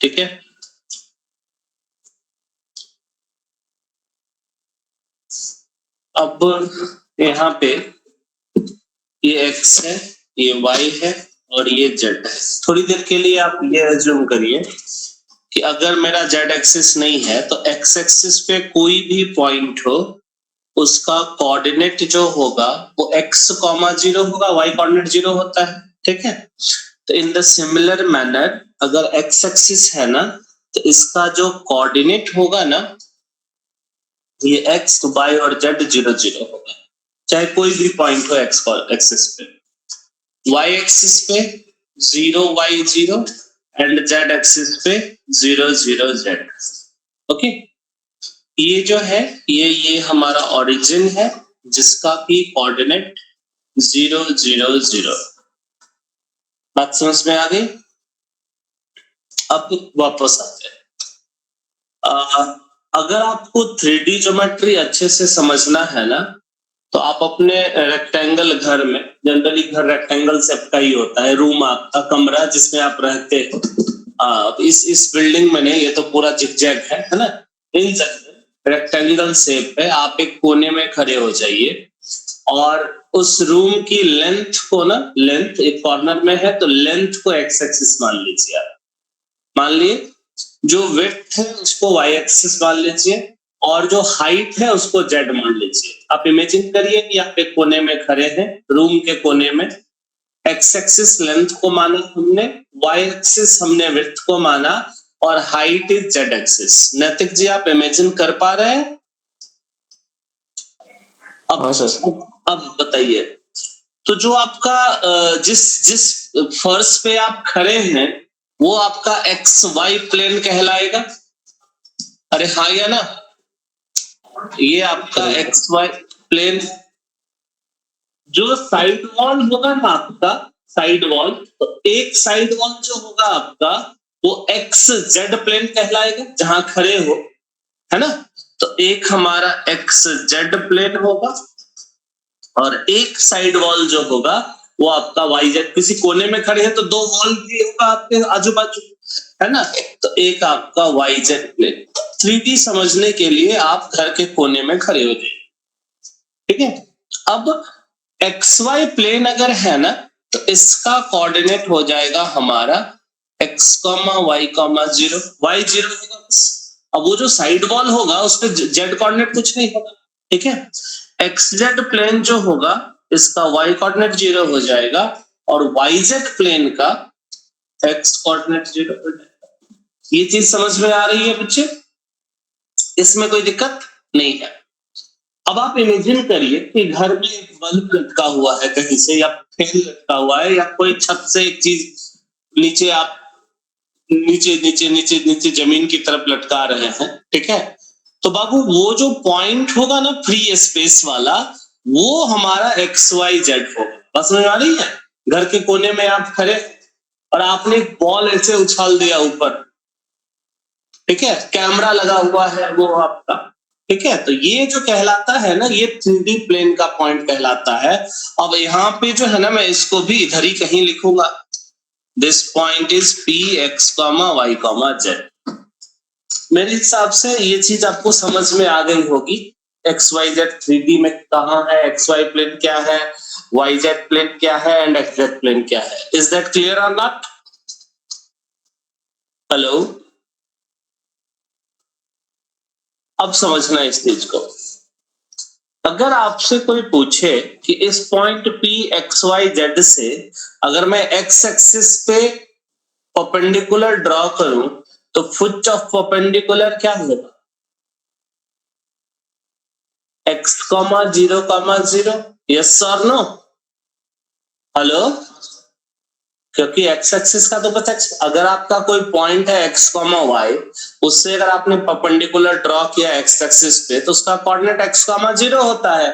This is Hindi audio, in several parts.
ठीक है। अब यहाँ पे ये x है, ये y है और ये z है। थोड़ी देर के लिए आप ये अज्यूम करिए कि अगर मेरा z एक्सिस नहीं है तो x एक्सिस पे कोई भी पॉइंट हो उसका कोऑर्डिनेट जो होगा वो x, 0 होगा, y कोऑर्डिनेट 0 होता है, ठीक है। तो इन द सिमिलर मैनर अगर x एक्सिस है ना तो इसका जो कोऑर्डिनेट होगा ना ये x, y और z 0 0 होगा, चाहे कोई भी पॉइंट हो x एक्सिस पे। y एक्सिस पे 0 y 0 एंड z एक्सिस पे 0 0 z। ओके, ये जो है ये हमारा ओरिजिन है जिसका भी कोऑर्डिनेट 0 0 0। बात समझ में आ गई? अब वापस आते हैं। अगर आपको 3D ज्योमेट्री अच्छे से समझना है ना तो आप अपने रेक्टेंगल घर में, जनरली घर रेक्टेंगल शेप का ही होता है, रूम आपका कमरा जिसमें आप रहते हो। इस बिल्डिंग में नहीं, ये तो पूरा जिगजैग है ना। इन रेक्टेंगल शेप है, आप एक कोने में खड़े हो जाइए और उस रूम की लेंथ को ना, लेंथ एक कॉर्नर में है तो लेंथ को एक्स एक्सिस मान लीजिए आप। मान लिए जो विड्थ है उसको वाई एक्सिस मान लीजिए और जो हाइट है उसको जेड मान लीजिए। आप इमेजिन करिए कि आप एक कोने में खड़े हैं, रूम के कोने में। एक्स एक्सिस लेंथ को माना हमने, वाई एक्सिस हमने विड्थ को माना और हाइट इज जेड एक्सिस। नैतिक जी आप इमेजिन कर पा रहे हैं? अब बताइए, तो जो आपका जिस फर्श पे आप खड़े हैं वो आपका एक्स वाई प्लेन कहलाएगा। अरे हाँ या ना? ये आपका एक्स वाई प्लेन। जो साइड वॉल होगा ना आपका, साइड वॉल, तो एक साइड वॉल जो होगा आपका वो एक्स जेड प्लेन कहलाएगा जहां खड़े हो, है ना। तो एक हमारा एक्स जेड प्लेन होगा और एक साइड वॉल जो होगा वो आपका वाई जेड। किसी कोने में खड़े हैं तो दो वॉल भी होगा आपके आजू बाजू, है ना। तो एक आपका वाई जेड प्लेन। 3D समझने के लिए आप घर के कोने में खड़े हो जाइए, ठीक है। अब एक्स वाई प्लेन अगर है ना तो इसका कोऑर्डिनेट हो जाएगा हमारा x, y, 0, y 0 होगा बस। अब वो जो साइड वॉल होगा उस पे जेड कोऑर्डिनेट कुछ नहीं होगा, ठीक है। एक्स जेड प्लेन जो होगा इसका y कोऑर्डिनेट 0 हो जाएगा और y जेड प्लेन का x कोऑर्डिनेट 0 हो जाएगा। ये चीज समझ में आ रही है बच्चे? इसमें कोई दिक्कत नहीं है। अब आप इमेजिन करिए कि घर में एक बल्ब लटका हुआ है कहीं से, या फैन लटका हुआ है, या कोई छत से एक चीज नीचे आप नीचे नीचे नीचे नीचे जमीन की तरफ लटका रहे हैं, ठीक है। तो बाबू वो जो पॉइंट होगा ना फ्री स्पेस वाला, वो हमारा एक्स वाई जेड होगा। बस समझ आ रही है? घर के कोने में आप खड़े और आपने एक बॉल ऐसे उछाल दिया ऊपर, ठीक है। कैमरा लगा हुआ है वो आपका, ठीक है। तो ये जो कहलाता है ना, ये 3D प्लेन का पॉइंट कहलाता है। अब यहाँ पे जो है ना, मैं इसको भी इधर ही कहीं लिखूंगा। This point is P X, Y, Z. मेरे हिसाब से ये चीज आपको समझ में आ गई होगी। एक्स वाई जेड 3D में कहाँ है, एक्स वाई प्लेन क्या है, वाई जेड प्लेन क्या है एंड एक्स जेड प्लेन क्या है। इज दैट क्लियर और नॉट? हेलो, अब समझना इस चीज को। अगर आपसे कोई पूछे कि इस point P X Y Z से अगर मैं एक्स एक्सिस पे परपेंडिकुलर ड्रॉ करूं तो फुट ऑफ परपेंडिकुलर क्या होगा? x, 0, 0। यस और नो? हेलो, क्योंकि x एक्सिस का तो पता है। अगर आपका कोई पॉइंट है x, y, उससे अगर आपने परपेंडिकुलर ड्रॉ किया x एक्सिस पे तो उसका कोऑर्डिनेट x, 0 होता है।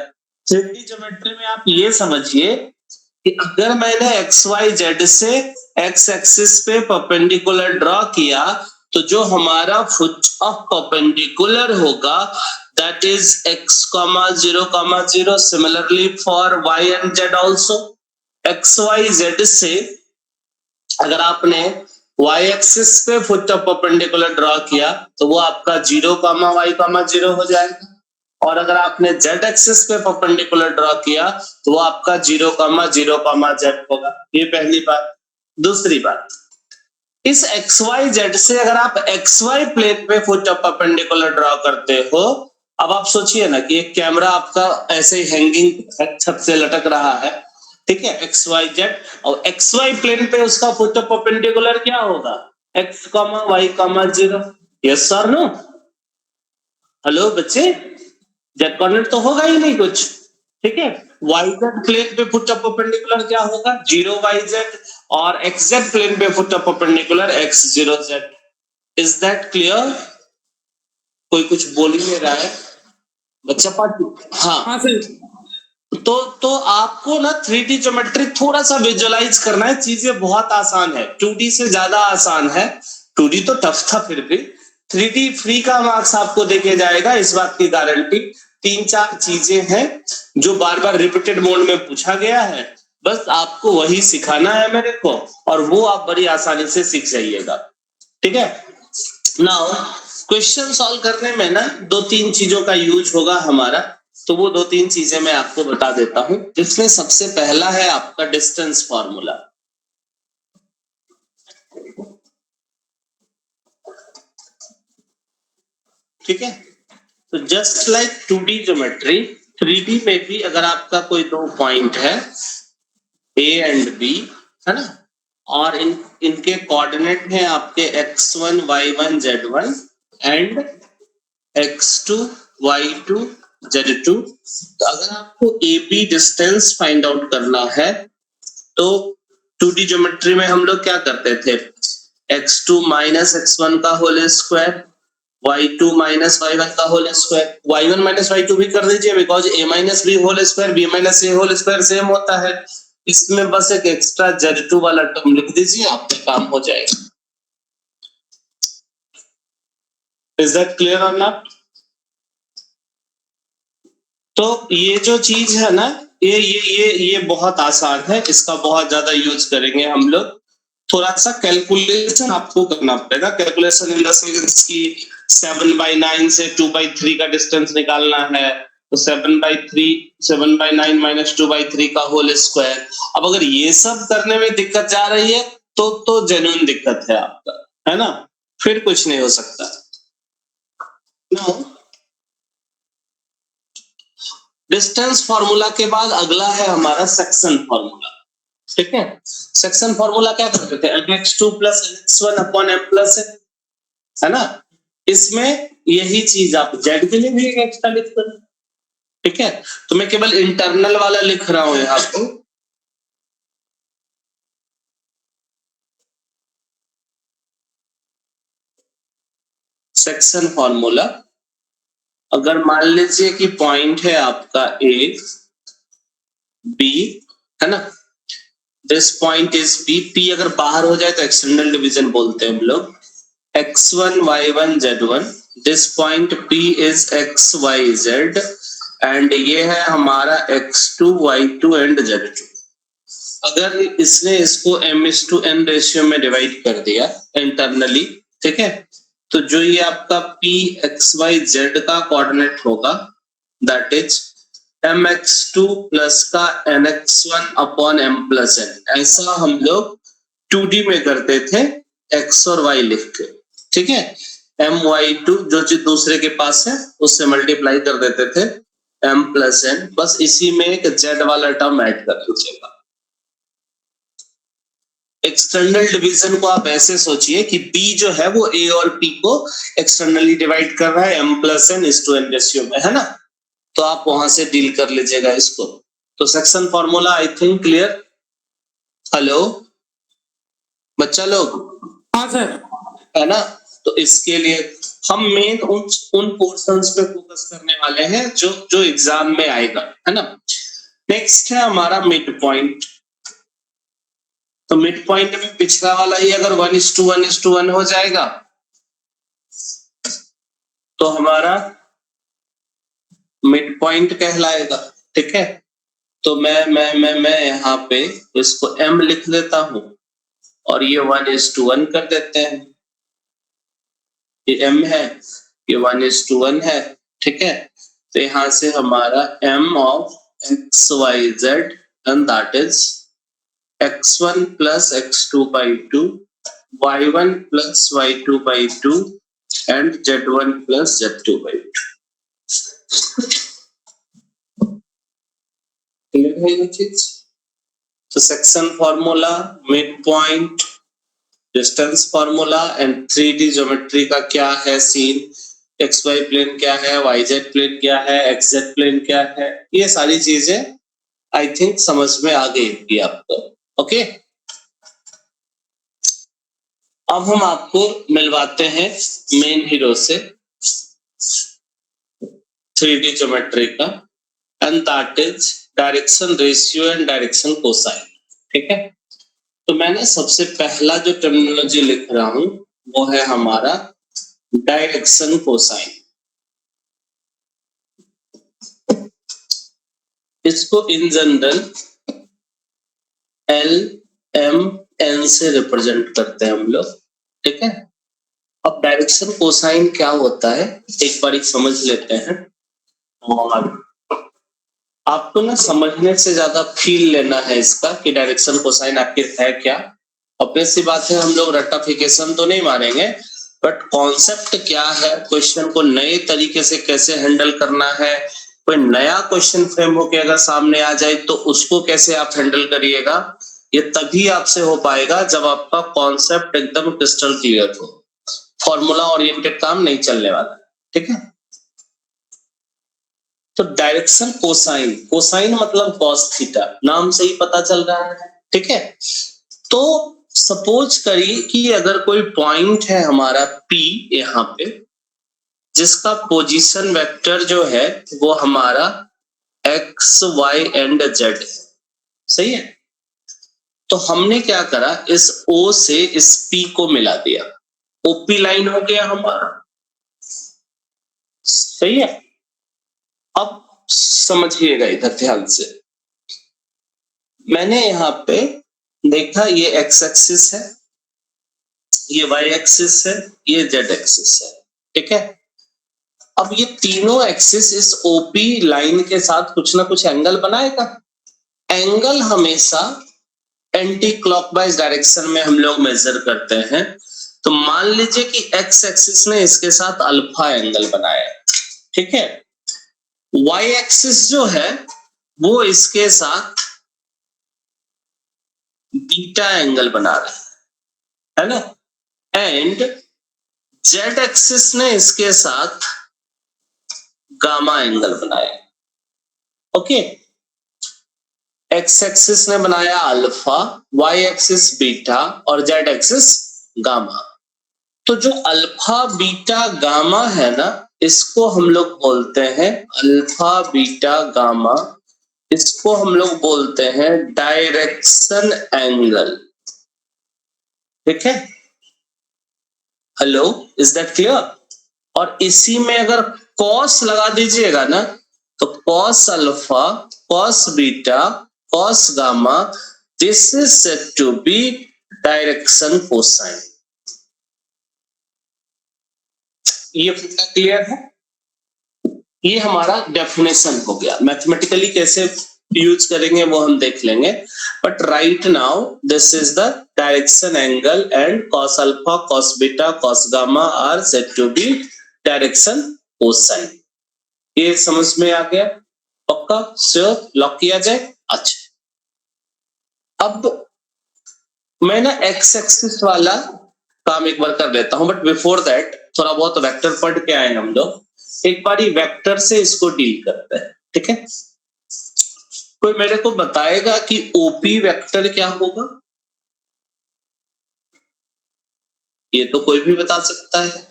3D ज्योमेट्री में आप ये समझिए कि अगर मैंने x, y, z से x एक्सिस पे परपेंडिकुलर ड्रॉ किया तो जो हमारा फुट ऑफ परपेंडिकुलर होगा that is x, 0, 0। Similarly for y and z also. x, y, z से अगर आपने y एक्सिस पे फुट ऑफ परपेंडिकुलर ड्रॉ किया तो वो आपका 0, y, 0 हो जाएगा। और अगर आपने z एक्सिस पे परपेंडिकुलर ड्रॉ किया तो वो आपका 0, 0, z होगा। ये पहली बात। दूसरी बात, इस XYZ से अगर आप XY प्लेन पे फुट ऑफ परपेंडिकुलर ड्रॉ करते हो, अब आप सोचिए ना कि एक कैमरा आपका ऐसे हैंगिंग छत से लटक रहा है, ठीक है, XYZ, और XY प्लेन पे उसका फुट ऑफ परपेंडिकुलर क्या होगा? X, Y, 0। यस और नो? हेलो बच्चे, जेड कोऑर्डिनेट तो होगा ही नहीं कुछ, ठीक है। YZ प्लेन पे फुट ऑफ परपेंडिकुलर क्या होगा? 0YZ, और XZ प्लेन पे foot of perpendicular X0Z। Is that clear? कोई कुछ बोल ही नहीं रहा है बच्चा पार्ट। हाँ तो आपको ना 3D ज्योमेट्री थोड़ा सा विजुअलाइज करना है। चीजें बहुत आसान है, 2D से ज्यादा आसान है। 2D तो टफ था, फिर भी 3D फ्री का मार्क्स आपको देके जाएगा, इस बात की गारंटी। 3-4 चीजें हैं जो बार बार रिपीटेड मोड में पूछा गया है, बस आपको वही सिखाना है मेरे को, और वो आप बड़ी आसानी से सीख जाइएगा, ठीक है। नाउ क्वेश्चन सॉल्व करने में ना 2-3 चीजों का यूज होगा हमारा, तो वो 2-3 चीजें मैं आपको बता देता हूं। जिसमें सबसे पहला है आपका डिस्टेंस फॉर्मूला, ठीक है। तो just like 2D geometry, 3D में भी अगर आपका कोई 2 पॉइंट है A एंड B, है ना, और इनके कोऑर्डिनेट हैं आपके x1, y1, z1 and x2, y2, z2। तो अगर आपको AB डिस्टेंस फाइंड आउट करना है तो 2D ज्योमेट्री में हम लोग क्या करते थे? x2 माइनस x1 का whole square, y2 minus y1 का whole square. y1 minus y2 भी कर दीजिए, because a minus b whole square, b minus a whole square same होता है। इसमें बस एक एक्स्ट्रा z2 वाला टर्म लिख दीजिए, आपका काम हो जाएगा। इज दैट क्लियर और नॉट? तो ये जो चीज है ना, ये बहुत आसान है, इसका बहुत ज्यादा यूज करेंगे हम लोग। थोड़ा सा कैलकुलेशन आपको करना पड़ेगा। कैलकुलेशन इन द सेंस की 7/9 से 2/3 का डिस्टेंस निकालना है, तो 7/9 माइनस 2/3 का होल स्क्वायर। अब अगर ये सब करने में दिक्कत जा रही है तो जेन्युइन दिक्कत है आपका, है ना, फिर कुछ नहीं हो सकता। नो, डिस्टेंस फॉर्मूला के बाद अगला है हमारा सेक्शन फॉर्मूला, ठीक है। सेक्शन फॉर्मूला क्या करते थे? mx2 plus mx1 upon m plus n, है ना। इसमें यही चीज आप z के लिए भी एक एक्स्ट्रा लिख दो, ठीक है। तो मैं केवल इंटरनल वाला लिख रहा हूं यहाँ पे। सेक्शन फॉर्मूला, अगर मान लीजिए कि पॉइंट है आपका A B, है ना, this point is B, P अगर बाहर हो जाए तो एक्सटर्नल डिवीजन बोलते हैं हम लोग। x1, y1, z1, this point P is x, y, z, and ये है हमारा x2, y2 एंड z2। अगर इसने इसको m/n रेशियो में डिवाइड कर दिया इंटरनली, ठीक है, तो जो ये आपका P x y z का कोऑर्डिनेट होगा दैट इज mx2 प्लस का nx1 upon m plus n। ऐसा हम लोग 2D में करते थे x और y लिख के, ठीक है। my2 जो चीज दूसरे के पास है उससे मल्टीप्लाई कर देते थे m प्लस n, बस इसी में एक z वाला टर्म ऐड कर दीजिएगा। एक्सटर्नल डिवीजन को आप ऐसे सोचिए कि B जो है वो A और P को एक्सटर्नली डिवाइड कर रहा है m प्लस n इस टू n रेशियो में, है ना। तो आप वहां से डील कर लीजिएगा इसको। तो section formula I think clear. Hello बच्चा लोग? हाँ सर। है ना। तो इसके लिए हम मेन उन पोर्शंस पे फोकस करने वाले हैं जो एग्जाम में आएगा, है ना। नेक्स्ट है हमारा मिड पॉइंट। तो मिड पॉइंट में पिछला वाला ही अगर 1:1:1 हो जाएगा तो हमारा मिड पॉइंट कहलाएगा, ठीक है। तो मैं यहाँ पे इसको m लिख देता हूं, और ये 1:1 कर देते हैं, ये m है, ये 1:1 है, ठीक है। तो यहाँ से हमारा m of xyz and that is x1 plus x2 by 2, y1 plus y2 by 2 and z1 plus z2 by 2। Clear है ये चीज? तो section formula, mid point, distance formula and 3D geometry का क्या है सीन, XY प्लेन क्या है, YZ प्लेन क्या है, XZ प्लेन क्या है, ये सारी चीजें आई थिंक समझ में आ गई होगी आपको। ओके, अब हम आपको मिलवाते हैं मेन हीरो से 3D ज्योमेट्री का, and that is direction ratio and direction cosine. ठीक है, तो मैंने सबसे पहला जो टर्मिनोलॉजी लिख रहा हूं वो है हमारा डायरेक्शन कोसाइन। इसको in general L M N से रिप्रेजेंट करते हैं हम लोग। ठीक है, अब डायरेक्शन कोसाइन क्या होता है एक बार समझ लेते हैं, और आपको ना समझने से ज्यादा फील लेना है इसका कि डायरेक्शन कोसाइन आखिर है क्या। अपने सी बात है, हम लोग रट्टाफिकेशन तो नहीं मारेंगे, बट कॉन्सेप्ट क्या है, क्वेश्चन को नए तरीके से कैसे हैंडल करना है, कोई नया क्वेश्चन फ्रेम होके अगर सामने आ जाए तो उसको कैसे आप हैंडल करिएगा, ये तभी आपसे हो पाएगा जब आपका कॉन्सेप्ट एकदम क्रिस्टल क्लियर हो। फॉर्मूला ओरिएंटेड काम नहीं चलने वाला। ठीक है, तो डायरेक्शन कोसाइन, कोसाइन मतलब कॉस थीटा, नाम से ही पता चल रहा है। ठीक है, तो सपोज करिए कि अगर कोई पॉइंट है हमारा P यहाँ पे, जिसका पोजीशन वेक्टर जो है वो हमारा x, y एंड z है। सही है, तो हमने क्या करा, इस O से इस P को मिला दिया, OP लाइन हो गया हमारा। सही है, अब समझिएगा इधर ध्यान से, मैंने यहाँ पे देखा ये x एक्सिस है, ये y एक्सिस है, ये z एक्सिस है। ठीक है, अब ये तीनों एक्सिस इस OP लाइन के साथ कुछ ना कुछ एंगल बनाएगा। एंगल हमेशा एंटी क्लॉकवाइज डायरेक्शन में हम लोग मेजर करते हैं। तो मान लीजिए कि x एक्सिस ने इसके साथ अल्फा एंगल बनाया। ठीक है, y एक्सिस जो है वो इसके साथ बीटा एंगल बना रहा है ना, एंड z एक्सिस ने इसके साथ गामा एंगल बनाया। ओके, x एक्सिस ने बनाया अल्फा, y एक्सिस बीटा और z एक्सिस गामा। तो जो अल्फा बीटा गामा है ना, इसको हम लोग बोलते हैं अल्फा बीटा गामा, इसको हम लोग बोलते हैं डायरेक्शन एंगल। ठीक है, हेलो, इज दैट क्लियर? और इसी में अगर कॉस लगा दीजिएगा ना, तो cos alpha, cos beta, cos gamma, this is said to be direction cosine. ये क्लियर है? ये हमारा डेफिनेशन हो गया। मैथमेटिकली कैसे यूज करेंगे वो हम देख लेंगे, but right now this is the direction angle and cos alpha, cos beta, cos gamma are said to be direction cosine. ये समझ में आ गया? पक्का? श्योर? लॉक किया जाए? अच्छा, अब मैं ना एक्स एक्सिस वाला काम एक बार कर लेता हूं, बट बिफोर दैट थोड़ा बहुत वेक्टर पढ़ के आए हम लोग, एक बार ही वेक्टर से इसको डील करते हैं। ठीक है, कोई मेरे को बताएगा कि ओपी वेक्टर क्या होगा? ये तो कोई भी बता सकता है।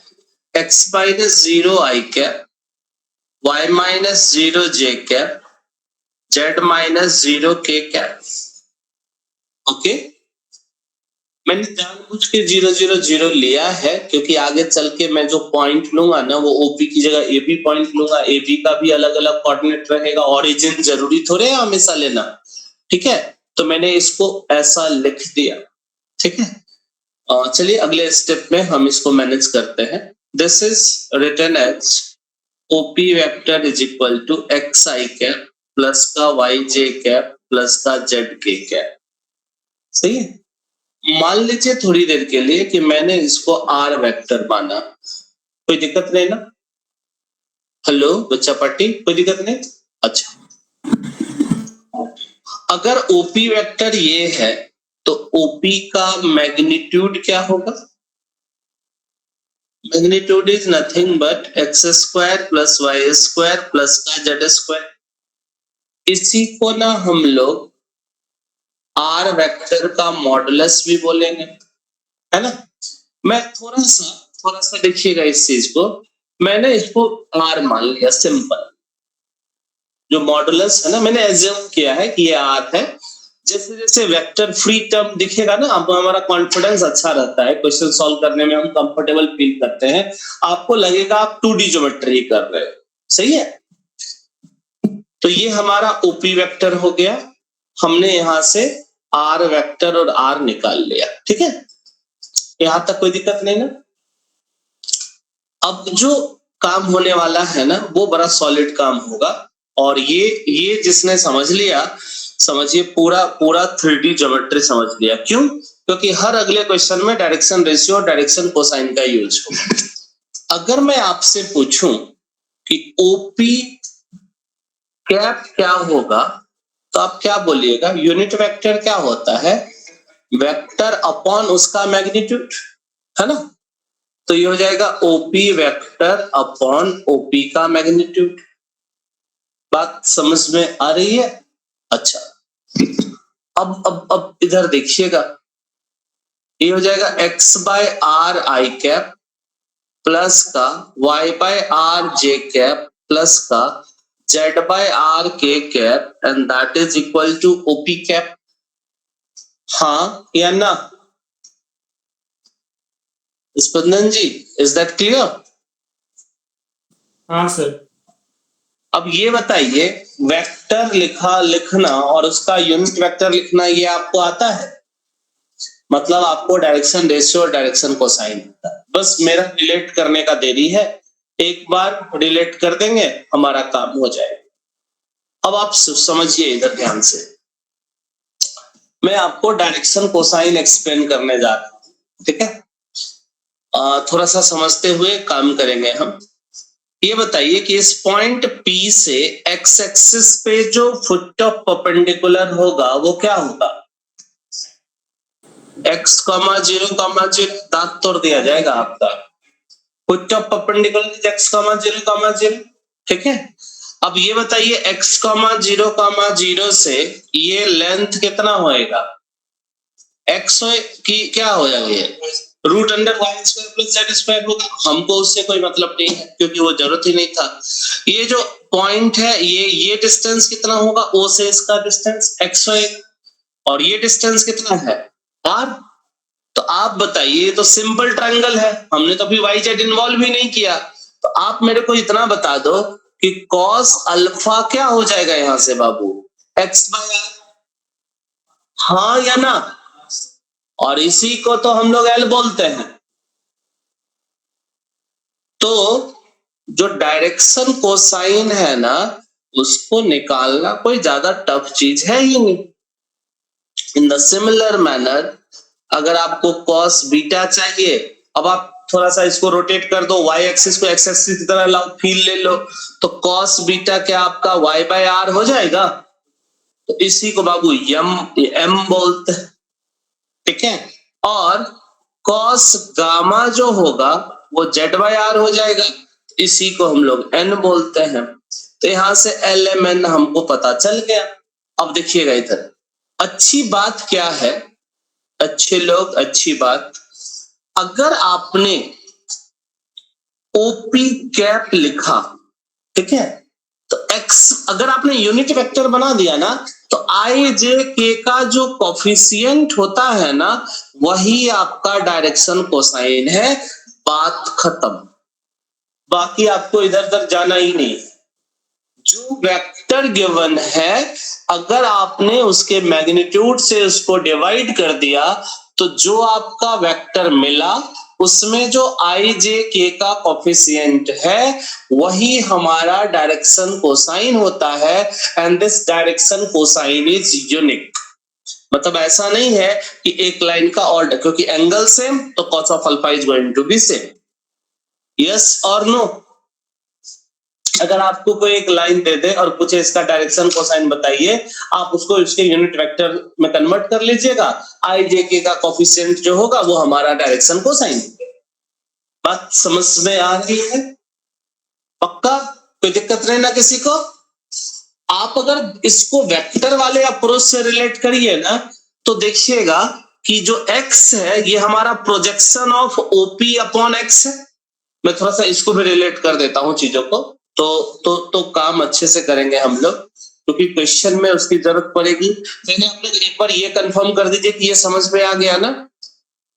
x minus 0 i cap, y minus 0 j cap, z minus 0 k cap. Okay, मैंने जानबूझ के 0 0 0 लिया है क्योंकि आगे चल के मैं जो पॉइंट लूंगा ना वो ओपी की जगह ए बी पॉइंट लूंगा। ए बी का भी अलग अलग कोऑर्डिनेट रहेगा, ओरिजिन जरूरी थोड़े है हमेशा लेना। ठीक है, तो मैंने इसको ऐसा लिख दिया। ठीक है। चलिए अगले स्टेप में हम इसको मैनेज करते हैं। This is written as OP vector is equal to X I cap plus का वाई जे कैप प्लस का जेड के कैप। सही है। मान लीजिए थोड़ी देर के लिए कि मैंने इसको आर वेक्टर माना, कोई दिक्कत नहीं ना? हेलो बच्चा पार्टी, कोई दिक्कत नहीं? अच्छा, अगर ओपी वेक्टर ये है तो ओपी का मैग्नीट्यूड क्या होगा? Magnitude is nothing but X square plus Y square plus का जेड स्क्वायर। इसी को ना हम लोग आर वेक्टर का मॉडुलस भी बोलेंगे, है ना? मैं थोड़ा सा देखिएगा इस चीज को, मैंने इसको आर मान लिया सिंपल। जो मॉडुलस है ना, मैंने एज्यूम किया है कि ये आर है। जैसे जैसे वेक्टर फ्री टर्म दिखेगा ना, अब हमारा कॉन्फिडेंस अच्छा रहता है, क्वेश्चन सॉल्व करने में हम कंफर्टेबल फील करते हैं, आपको लगेगा आप 2D ज्योमेट्री कर रहे हो। सही है। तो ये हमारा ओपी वेक्टर हो गया, हमने यहां से आर वेक्टर और आर निकाल लिया। ठीक है, यहां तक कोई दिक्कत नहीं ना? अब जो काम होने वाला है ना वो बड़ा सॉलिड काम होगा, और ये जिसने समझ लिया, समझिए पूरा 3D ज्योमेट्री समझ लिया। क्यों? क्योंकि हर अगले क्वेश्चन में डायरेक्शन रेशियो और डायरेक्शन कोसाइन का यूज होगा। अगर मैं आपसे पूछूं कि ओपी कैप क्या होगा, तो आप क्या बोलिएगा? यूनिट वेक्टर क्या होता है? वेक्टर अपॉन उसका मैग्नीट्यूड, है ना? तो ये हो जाएगा ओपी वेक्टर अपॉन ओपी का मैग्नीट्यूड। बात समझ में आ रही है? अच्छा, अब इधर देखिएगा, ये हो जाएगा X by R I cap plus का Y by R J cap plus का Z by R K cap and that is equal to OP cap. हाँ या ना? Spandan ji, is that clear? हाँ सर। अब ये बताइए, वेक्टर लिखना और उसका यूनिट वेक्टर लिखना ये आपको आता है? मतलब आपको डायरेक्शन रेशियो और डायरेक्शन कोसाइन आता है। बस मेरा रिलेट करने का देरी है, एक बार रिलेट कर देंगे हमारा काम हो जाएगा। अब आप समझिए इधर ध्यान से, मैं आपको डायरेक्शन कोसाइन एक्सप्लेन करने जा रहा हूं। ठीक है, थोड़ा सा समझते हुए काम करेंगे हम। ये बताइए कि इस पॉइंट P से एक्स एक्सिस पे जो फुट ऑफ परपेंडिकुलर होगा वो क्या होगा? x, 0, दांत तोड़ दिया जाएगा आपका। Foot of perpendicular is x, 0, ठीक है। अब ये बताइए x, 0, से ये लेंथ कितना होएगा? x की क्या हो जाएगा? ये root under Y square plus Z square होगा। हमको उससे कोई मतलब नहीं है क्योंकि वो जरूरत ही नहीं था। ये जो पॉइंट है ये डिस्टेंस कितना होगा? ओ से इसका डिस्टेंस x होएगा, और ये डिस्टेंस कितना है? r। तो आप बताइए, ये तो सिंपल ट्रायंगल है, हमने तो अभी वाई जेड इन्वॉल्व ही नहीं किया। तो आप मेरे को इतना बता दो कि कॉस अल्फा क्या हो जाएगा यहां से बाबू? x bye r। हाँ या ना? और इसी को तो हम लोग एल बोलते हैं। तो जो डायरेक्शन कोसाइन है ना, उसको निकालना कोई ज्यादा टफ चीज है ही नहीं। इन द सिमिलर मैनर, अगर आपको कॉस बीटा चाहिए, अब आप थोड़ा सा इसको रोटेट कर दो, वाई एक्सिस को एक्स एक्सिस की तरह लाओ, फील ले लो, तो कॉस बीटा क्या आपका वाई बाय आर हो जाएगा। तो इसी को बाबू एम बोलते हैं। ठीक है, और कॉस गामा जो होगा वो जेड बाय आर हो जाएगा, इसी को हम लोग एन बोलते हैं। तो यहां से एल एम एन हमको पता चल गया। अब देखिएगा इधर, अच्छी बात क्या है, अच्छे लोग, अच्छी बात, अगर आपने ओपी कैप लिखा, ठीक है, तो एक्स अगर आपने यूनिट वेक्टर बना दिया ना, तो आई जे के का जो कोफिशिएंट होता है ना, वही आपका डायरेक्शन कोसाइन है। बात खत्म, बाकी आपको इधर उधर जाना ही नहीं। जो वेक्टर गिवन है, अगर आपने उसके मैग्नीट्यूड से उसको डिवाइड कर दिया तो जो आपका वेक्टर मिला उसमें जो i j k का कोफिशिएंट है वही हमारा डायरेक्शन कोसाइन होता है and this direction cosine is unique. मतलब ऐसा नहीं है कि एक लाइन का ऑर्डर, क्योंकि एंगल सेम तो cos of alpha is going to be same. Yes और नो? अगर आपको कोई एक लाइन दे दे और पूछे इसका डायरेक्शन कोसाइन बताइए, आप उसको इसके यूनिट वेक्टर में कन्वर्ट कर लीजिएगा, आई जे के का कोफिशिएंट जो होगा वो हमारा डायरेक्शन कोसाइन। बात समझ में आ रही है? पक्का? कोई दिक्कत नहीं ना किसी को? आप अगर इसको वेक्टर वाले अप्रोच से रिलेट करिए ना तो देखिएगा कि जो x है ये हमारा projection of OP upon x है। मैं थोड़ा सा इसको भी रिलेट कर देता हूं चीजों को, तो काम अच्छे से करेंगे हम लोग, क्योंकि क्वेश्चन में उसकी जरूरत पड़ेगी। पहले आप लोग एक बार ये कंफर्म कर दीजिए कि ये समझ में आ गया ना।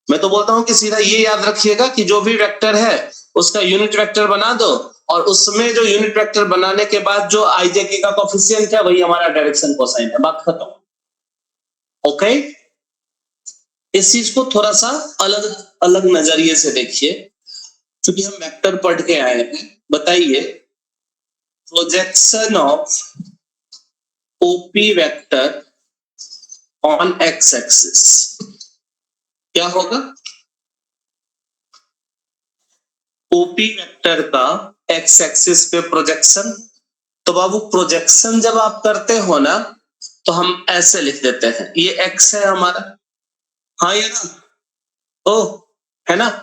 मैं तो बोलता हूं कि सीधा ये याद रखिएगा कि जो भी वेक्टर है उसका यूनिट वेक्टर बना दो और उसमें जो यूनिट वेक्टर बनाने के बाद जो आई जे के का कोफिशिएंट है वही हमारा डायरेक्शन कोसाइन है। बात खत्म। ओके, इस चीज को थोड़ा सा अलग अलग नजरिए से देखिए, क्योंकि हम वेक्टर पढ़ के आए हैं। बताइए, projection of OP vector on x axis क्या होगा? ओपी वेक्टर का एक्स एक्सिस पे प्रोजेक्शन। तो बाबू प्रोजेक्शन जब आप करते हो ना तो हम ऐसे लिख देते हैं, ये एक्स है हमारा, हाँ ये ना, ओ है ना।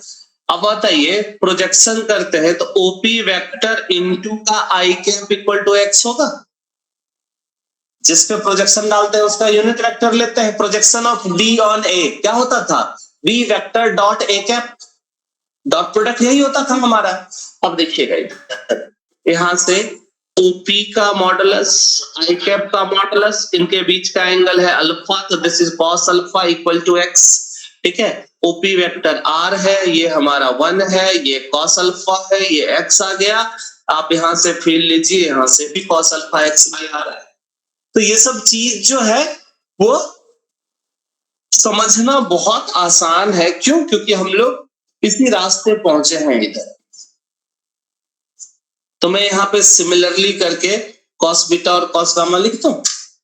अब बताइए प्रोजेक्शन करते हैं तो ओपी वेक्टर इनटू का आई कैप इक्वल टू एक्स होगा। जिस पे प्रोजेक्शन डालते हैं उसका यूनिट वेक्टर लेते हैं। Projection of B on A क्या होता था? B vector dot A cap, dot product यही होता था हमारा। अब देखिएगा यहां से ओपी का मॉडुलस, आई कैप का मॉडुलस, इनके बीच का एंगल है अल्फा, तो this is cos alpha equal to X. ठीक है, ओपी वेक्टर आर है, ये हमारा 1 है, ये कॉस अल्फा है, ये एक्स आ गया। आप यहां से फील लीजिए, यहां से भी कॉस अल्फा एक्स बाई आ रहा है। तो ये सब चीज जो है वो समझना बहुत आसान है। क्यों? क्योंकि हम लोग इसी रास्ते पहुंचे हैं इधर। तो मैं यहाँ पे सिमिलरली करके कॉस बीटा और कॉस गामा लिख दूं।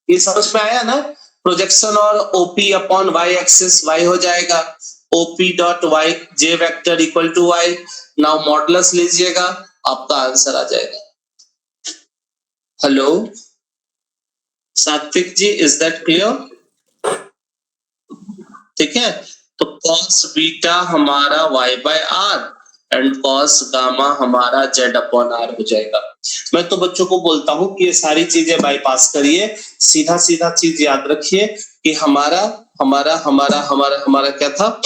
ये समझ में आया ना? प्रोजेक्शन और OP upon Y axis Y हो जाएगा, OP dot Y J vector equal to Y. Now modulus लीजिएगा, आपका आंसर आ जाएगा। हेलो सात्विक जी, इज दैट क्लियर? ठीक है, तो कॉस बीटा हमारा y by R and cos gamma हमारा z अपॉन आर हो जाएगा। मैं तो बच्चों को बोलता हूं कि ये सारी चीजें बाईपास करिए, सीधा सीधा चीज याद रखिए कि हमारा हमारा हमारा हमारा हमारा क्या था,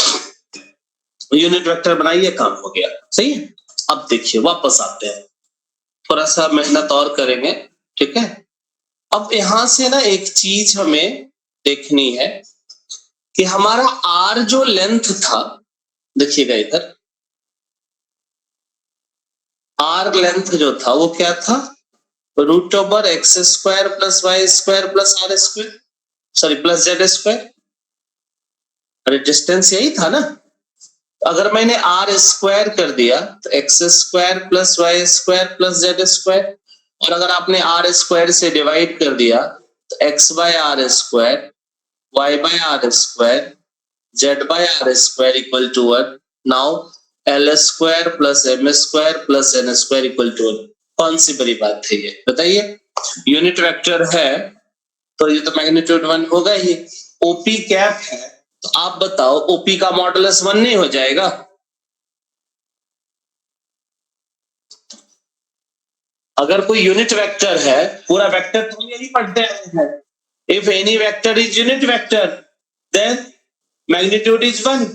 यूनिट वेक्टर बनाइए, काम हो गया। सही है। अब देखिए वापस आते हैं, थोड़ा सा मेहनत और करेंगे। ठीक है, अब यहां से ना एक चीज हमें देखनी है कि हमारा आर जो लेंथ था, देखिएगा इधर आर लेंथ जो था वो क्या था? Root over X square plus Y square plus R square, sorry plus Z square. अरे डिस्टेंस यही था ना। अगर मैंने आर स्क्वायर कर दिया तो X square plus Y square plus Z square, और अगर आपने आर स्क्वायर से डिवाइड कर दिया तो X by R square, Y by R square, Z by R square equal to 1। Now L square plus M square plus N square equal to 1। कौन सी बड़ी बात है ये बताइए? यूनिट वेक्टर है तो ये तो मैग्नीट्यूड 1 होगा ही। ओपी कैप है तो आप बताओ ओपी का मॉडुलस 1 नहीं हो जाएगा? अगर कोई यूनिट वेक्टर है, पूरा वेक्टर तो हम यही पढ़ते हैं, if any vector is unit vector then magnitude is 1।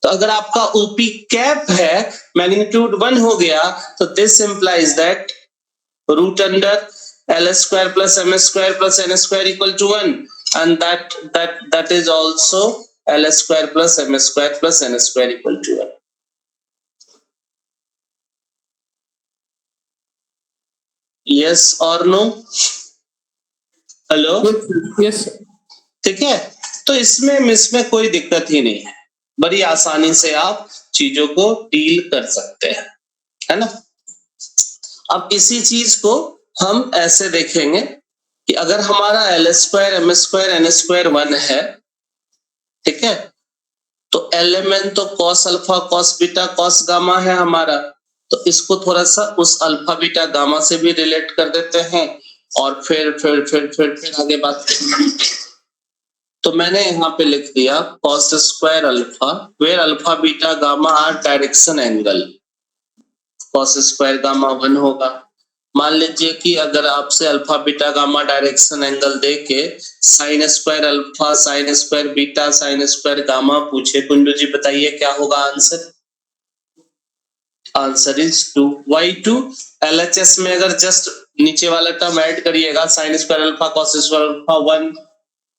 तो अगर आपका ओपी कैप है, मैग्नीट्यूड 1 हो गया, तो this implies that root under L square plus M square plus N square equal to 1 and that is also L square plus M square plus N square equal to 1। Yes और नो? हेलो? यस। ठीक है, तो इसमें कोई दिक्कत ही नहीं है। बड़ी आसानी से आप चीजों को डील कर सकते हैं, है ना। अब इसी चीज को हम ऐसे देखेंगे कि अगर हमारा L square M square N square 1 है, ठीक है, तो एलएमएन तो cos alpha cos beta cos gamma है हमारा, तो इसको थोड़ा सा उस अल्फा बीटा गामा से भी रिलेट कर देते हैं और फिर आगे बात करेंगे। तो मैंने यहाँ पे लिख दिया cos square alpha where alpha beta gamma are direction angle, cos square gamma 1 होगा। मान लीजिए कि अगर आपसे alpha beta gamma direction angle देके sine square alpha sine square beta sine square gamma पूछे, कुंजू जी बताइए क्या होगा answer? Answer is 2 y2। LHS में अगर जस्ट नीचे वाला टर्म ऐड करिएगा sign square alpha cos square alpha 1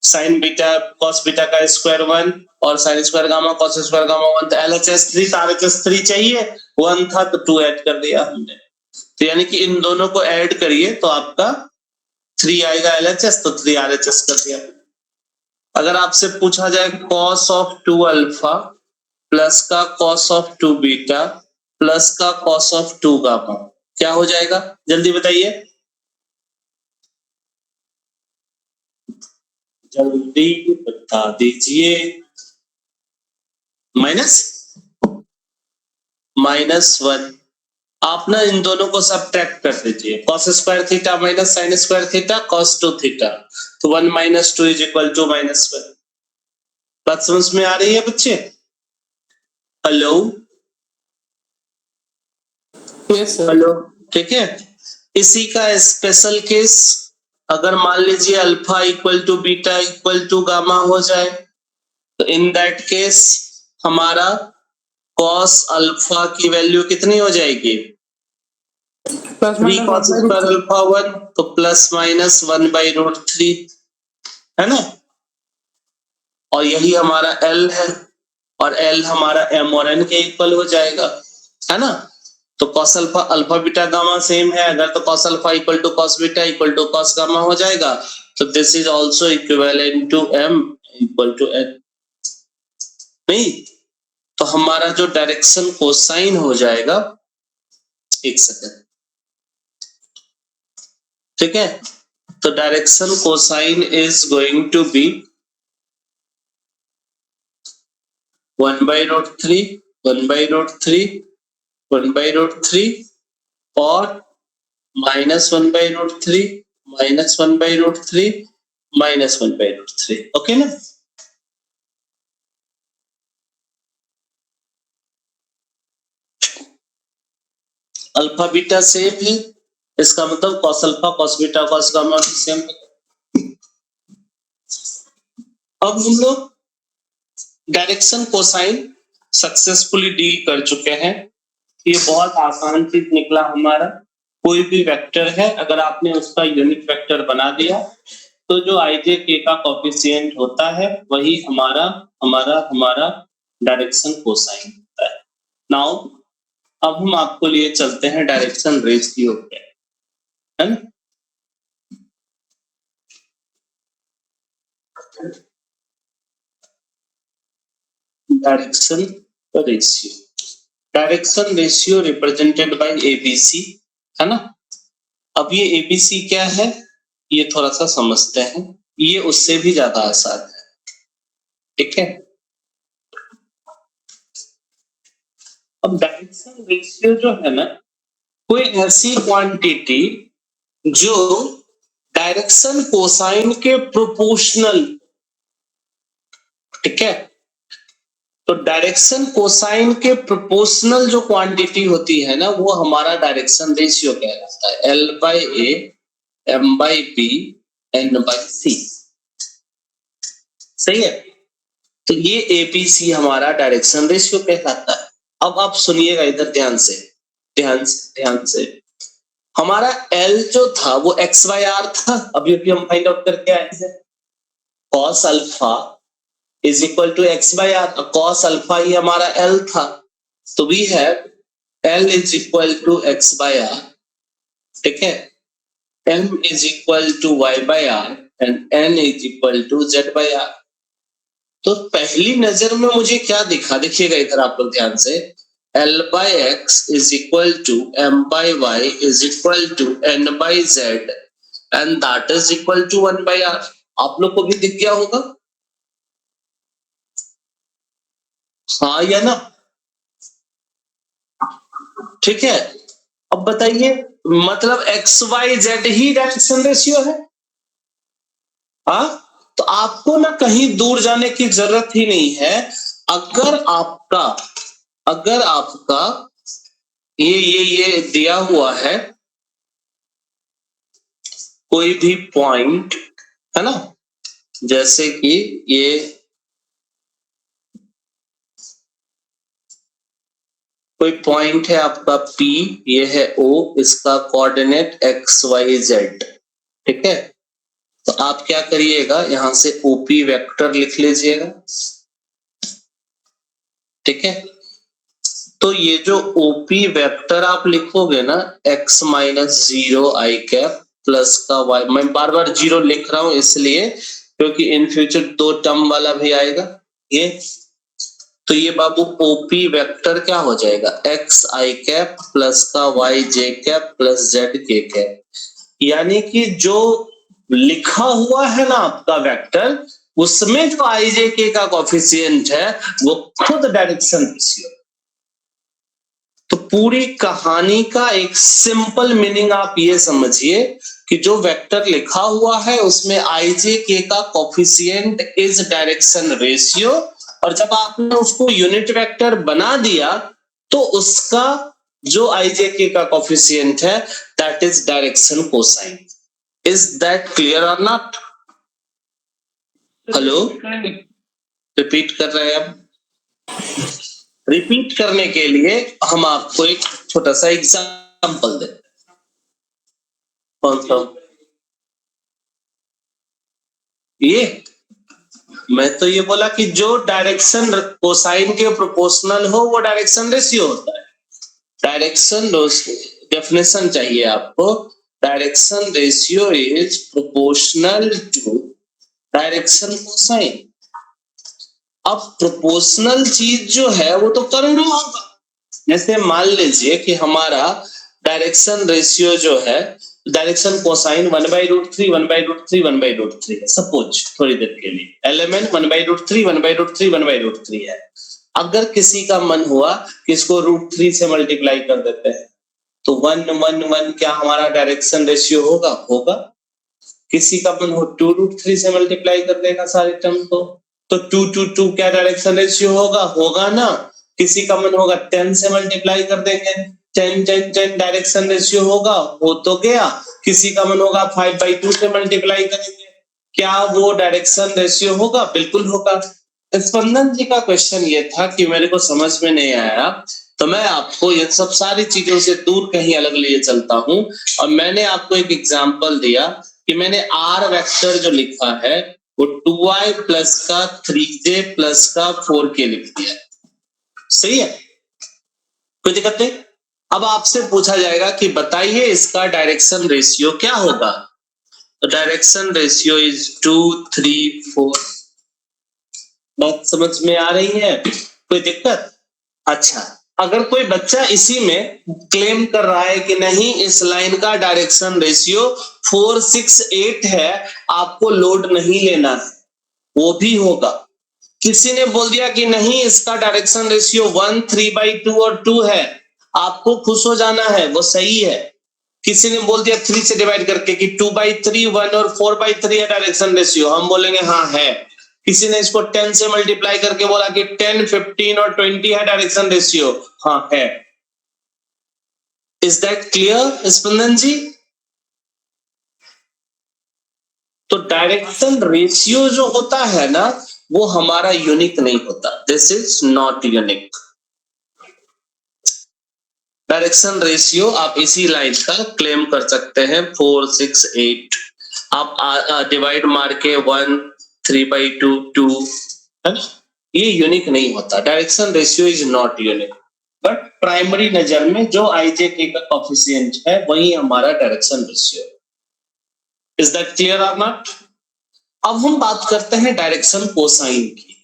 sign beta cos beta का स्क्वायर 1 और sign square gamma cos square gamma 1, तो LHS 3 था, RHS 3 चाहिए, 1 था तो 2 ऐड कर दिया हमने। तो यानी कि इन दोनों को ऐड करिए तो आपका 3 आएगा LHS, तो 3 RHS कर दिया। अगर आपसे पूछा जाए cos ऑफ 2 अल्फा प्लस का cos ऑफ 2 बीटा प्लस का cos ऑफ 2 गामा, क्या हो जाएगा जल्दी बताइए, जल्दी बता दीजिए। -1। आप ना इन दोनों को सब्ट्रैक्ट कर दीजिए, cos square theta minus sine square theta cos 2 theta, तो 1 - 2 = -1। बात समझ में आ रही है बच्चे? Hello yes sir. हेलो, ठीक है। इसी का स्पेशल केस अगर मान लीजिए alpha equal to beta equal to gamma हो जाए, तो इन दैट केस हमारा cos अल्फा की वैल्यू कितनी हो जाएगी? 3 cos स्क्वायर अल्फा 1, तो ±1/√3, है ना। और यही हमारा L है और L हमारा M और N के इक्वल हो जाएगा, है ना। तो cos alpha alpha beta gamma same है, अगर तो cos alpha equal to cos beta equal to cos gamma हो जाएगा, तो this is also equivalent to M equal to N। नहीं, तो हमारा जो डायरेक्शन कोसाइन हो जाएगा, एक सेकंड, ठीक है, तो direction cosine is going to be 1/√3 1/√3 1/√3 और -1/√3 -1/√3 -1/√3, ओके ना। अल्फा बीटा सेम है, इसका मतलब cos alpha cos beta cos gamma same है। अब हम लोग डायरेक्शन कोसाइन सक्सेसफुली डील कर चुके हैं। ये बहुत आसान चीज निकला हमारा। कोई भी वेक्टर है, अगर आपने उसका यूनिट वेक्टर बना दिया, तो जो ij k का कोफिशिएंट होता है वही हमारा हमारा हमारा डायरेक्शन कोसाइन होता है। नाउ अब हम आपको लिए चलते हैं डायरेक्शन रेशियो पे, है ना। Direction ratio represented by ABC, है ना। अब ये ABC क्या है, ये थोड़ा सा समझते हैं, ये उससे भी ज्यादा आसान है, ठीक है। अब डायरेक्शन रेशियो जो है ना, कोई ऐसी क्वांटिटी जो डायरेक्शन कोसाइन के प्रोपोर्शनल, ठीक है। तो डायरेक्शन कोसाइन के प्रोपोर्शनल जो क्वांटिटी होती है ना, वो हमारा डायरेक्शन रेशियो कहलाता है। L/A M/B N/C, सही है। तो ये ABC हमारा डायरेक्शन रेशियो कहलाता है। अब आप सुनिएगा इधर ध्यान से ध्यान से ध्यान से। हमारा L जो था वो x/r था, अभी हम फाइंड आउट करके आए थे। cos alpha is equal to x/r, cos alpha ही हमारा L था, तो we have L is equal to x/r, ठीक है। M is equal to y/r and N is equal to z/r। तो पहली नजर में मुझे क्या दिखा, देखिएगा इधर आप लोग ध्यान से, L by x is equal to M by y is equal to N by z and that is equal to 1 by r। आप लोग को भी दिख गया होगा, हाँ या ना? ठीक है, अब बताइए, मतलब एक्स वाई जेड ही डायरेक्शन रेशियो है। हाँ, तो आपको ना कहीं दूर जाने की जरूरत ही नहीं है। अगर आपका ये दिया हुआ है कोई भी पॉइंट, है ना, जैसे कि ये कोई पॉइंट है आपका P, ये है O, इसका कोऑर्डिनेट x y z, ठीक है। तो आप क्या करिएगा, यहां से OP वेक्टर लिख लीजिएगा, ठीक है। तो ये जो OP वेक्टर आप लिखोगे ना, x minus 0 i cap plus का y, मैं बार बार 0 लिख रहा हूं इसलिए क्योंकि इन फ्यूचर 2 टर्म वाला भी आएगा ये। तो ये बाबू OP वेक्टर क्या हो जाएगा, x i कैप प्लस का y j cap plus z k cap, यानी कि जो लिखा हुआ है ना आपका वेक्टर, उसमें जो i j k का कोफिशिएंट है वो खुद डायरेक्शन रेशियो। तो पूरी कहानी का एक सिंपल मीनिंग आप ये समझिए कि जो वेक्टर लिखा हुआ है उसमें i j k का कोफिशिएंट इज डायरेक्शन रेशियो, और जब आपने उसको यूनिट वेक्टर बना दिया तो उसका जो i j k का कोफिशिएंट है that is direction cosine. Is that clear और नॉट? हेलो, रिपीट कर रहे हैं? अब रिपीट करने के लिए हम आपको एक छोटा सा एग्जांपल देते हैं। कौन सा? ये मैं तो ये बोला कि जो डायरेक्शन कोसाइन के प्रोपोर्शनल हो वो डायरेक्शन रेशियो होता है। डायरेक्शन डेफिनेशन चाहिए आपको, direction ratio is proportional to direction cosine. अब प्रोपोर्शनल चीज जो है वो तो करना होगा। जैसे मान लीजिए कि हमारा डायरेक्शन रेशियो जो है, डायरेक्शन कोसाइन 1/√3 1/√3 1/√3 है, सपोज थोड़ी देर के लिए एलिमेंट 1/√3 1/√3 1/√3 है। अगर किसी का मन हुआ कि इसको √3 से मल्टीप्लाई कर देते हैं तो 1 1 1 क्या हमारा डायरेक्शन रेशियो होगा? किसी का मन हो 2√3 से मल्टीप्लाई कर देगा सारे टर्म को, तो 2 2 2 क्या डायरेक्शन रेशियो होगा ना। किसी का मन होगा 10 से मल्टीप्लाई कर देंगे, 10 10 10 डायरेक्शन रेशियो होगा, हो तो गया। किसी का मन होगा 5/2 से मल्टीप्लाई करेंगे, क्या वो डायरेक्शन रेशियो होगा? बिल्कुल होगा। स्पंदन जी का क्वेश्चन ये था कि मेरे को समझ में नहीं आया, तो मैं आपको ये सब सारी चीजों से दूर कहीं अलग लिए चलता हूं, और मैंने आपको एक एग्जांपल दिया कि मैंने R वेक्टर जो लिखा है वो 2i प्लस का 3j प्लस का 4k लिख दिया। सही है, कोई दिक्कत नहीं। अब आपसे पूछा जाएगा कि बताइए इसका डायरेक्शन रेशियो क्या होगा? तो डायरेक्शन रेशियो इज 2 3 4। बात समझ में आ रही है? कोई दिक्कत? अच्छा, अगर कोई बच्चा इसी में क्लेम कर रहा है कि नहीं इस लाइन का डायरेक्शन रेशियो 4 6 8 है, आपको लोड नहीं लेना है, वो भी होगा। किसी ने बोल दिया कि नहीं इसका डायरेक्शन रेशियो 1 3/2 और 2 है, आपको खुश हो जाना है, वो सही है। किसी ने बोल दिया 3 से डिवाइड करके कि 2/3 1 और 4/3 है डायरेक्शन रेशियो, हम बोलेंगे हाँ है। किसी ने इसको 10 से मल्टीप्लाई करके बोला कि 10 15 और 20 है डायरेक्शन रेशियो, हाँ है। इज दैट क्लियर स्पंदन जी? तो डायरेक्शन रेशियो जो होता है ना वो हमारा यूनिक नहीं होता, this is not unique. Direction ratio आप इसी लाइन का क्लेम कर सकते हैं 4 6 8, आप डिवाइड मार के 1 3/2 2, है ना, ये यूनिक नहीं होता। Direction ratio is not unique, but primary नजर में जो आई जे के का कोफिशिएंट है वही हमारा direction ratio. Is that clear और नॉट? अब हम बात करते हैं डायरेक्शन कोसाइन की।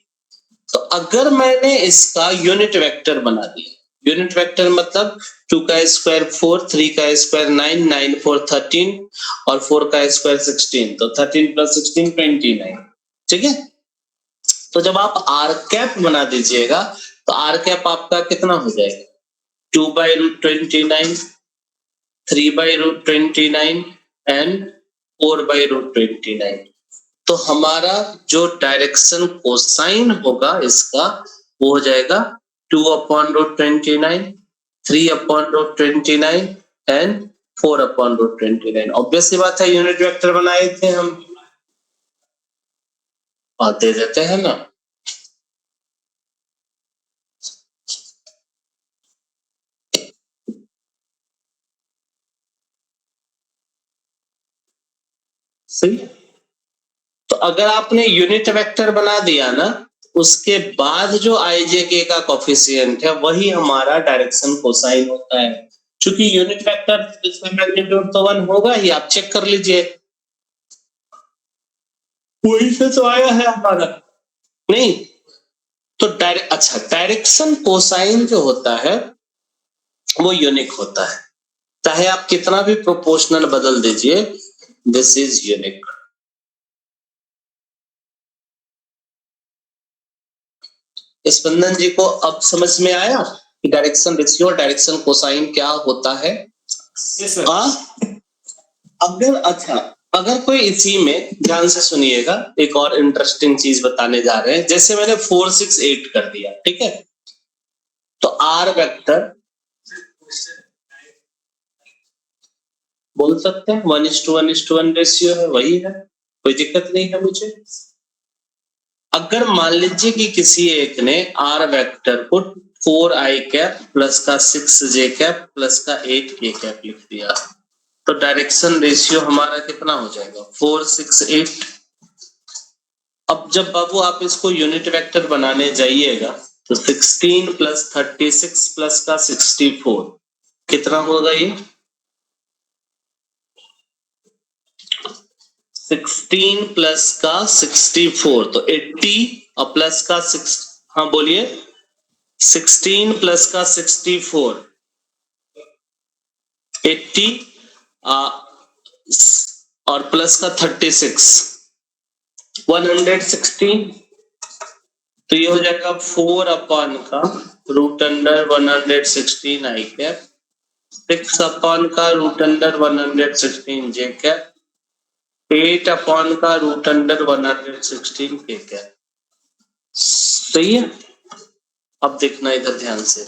तो अगर मैंने इसका यूनिट वेक्टर बना दिया, यूनिट वेक्टर मतलब 2 का स्क्वायर 4, 3 का स्क्वायर 9, 9 4 13 और 4 का स्क्वायर 16, तो 13 प्लस 16 29, ठीक है। तो जब आप आर कैप बना दीजिएगा तो आर कैप आपका कितना हो जाएगा, 2 by root 29, 3 by root 29 and 4 by root 29। तो हमारा जो डायरेक्शन कोसाइन होगा इसका वो हो जाएगा 2 upon root 29, 3 upon root 29 and 4 upon root 29। Obvious सी बात है, यूनिट वेक्टर बनाए थे हम, दे देते हैं ना। सही है। तो अगर आपने यूनिट वेक्टर बना दिया ना, उसके बाद जो आई जे के का कोफिशिएंट है वही हमारा डायरेक्शन कोसाइन होता है। क्योंकि यूनिट वेक्टर इसमें मैग्नीट्यूड तो 1 होगा ही, आप चेक कर लीजिए, वही से तो आया है हमारा। नहीं तो डायरेक्शन कोसाइन जो होता है वो यूनिक होता है, चाहे आप कितना भी प्रोपोर्शनल बदल दीजिए, दिस इज यूनिक। स्पंदन जी को अब समझ में आया कि डायरेक्शन रेशियो और डायरेक्शन कोसाइन क्या होता है? yes, अगर कोई इसी में ध्यान से सुनिएगा, एक और इंटरेस्टिंग चीज बताने जा रहे हैं। जैसे मैंने 4 6 8 कर दिया, ठीक है, तो आर वेक्टर बोल सकते हैं 1:1:1 रेशियो है, वही है, कोई दिक्कत नहीं है मुझे। अगर मान लीजिए कि किसी एक ने आर वेक्टर को 4i कैप प्लस का 6j कैप प्लस का 8k कैप लिख दिया, तो डायरेक्शन रेशियो हमारा कितना हो जाएगा, 4 6 8। अब जब बाबू आप इसको यूनिट वेक्टर बनाने जाइएगा तो 16 प्लस 36 प्लस का 64 कितना होगा ये, 16 प्लस का 64 तो 80 और प्लस का 6, हाँ बोलिए, 16 प्लस का 64 80 और प्लस का 36 116, तो ये हो जाएगा 4 अपॉन का रूट अंडर 116 आई कैप, 6 अपॉन का रूट अंडर 116 जे कैप, 8 अपॉन का रूट अंडर 116 के कैप। सही है। अब देखना इधर ध्यान से,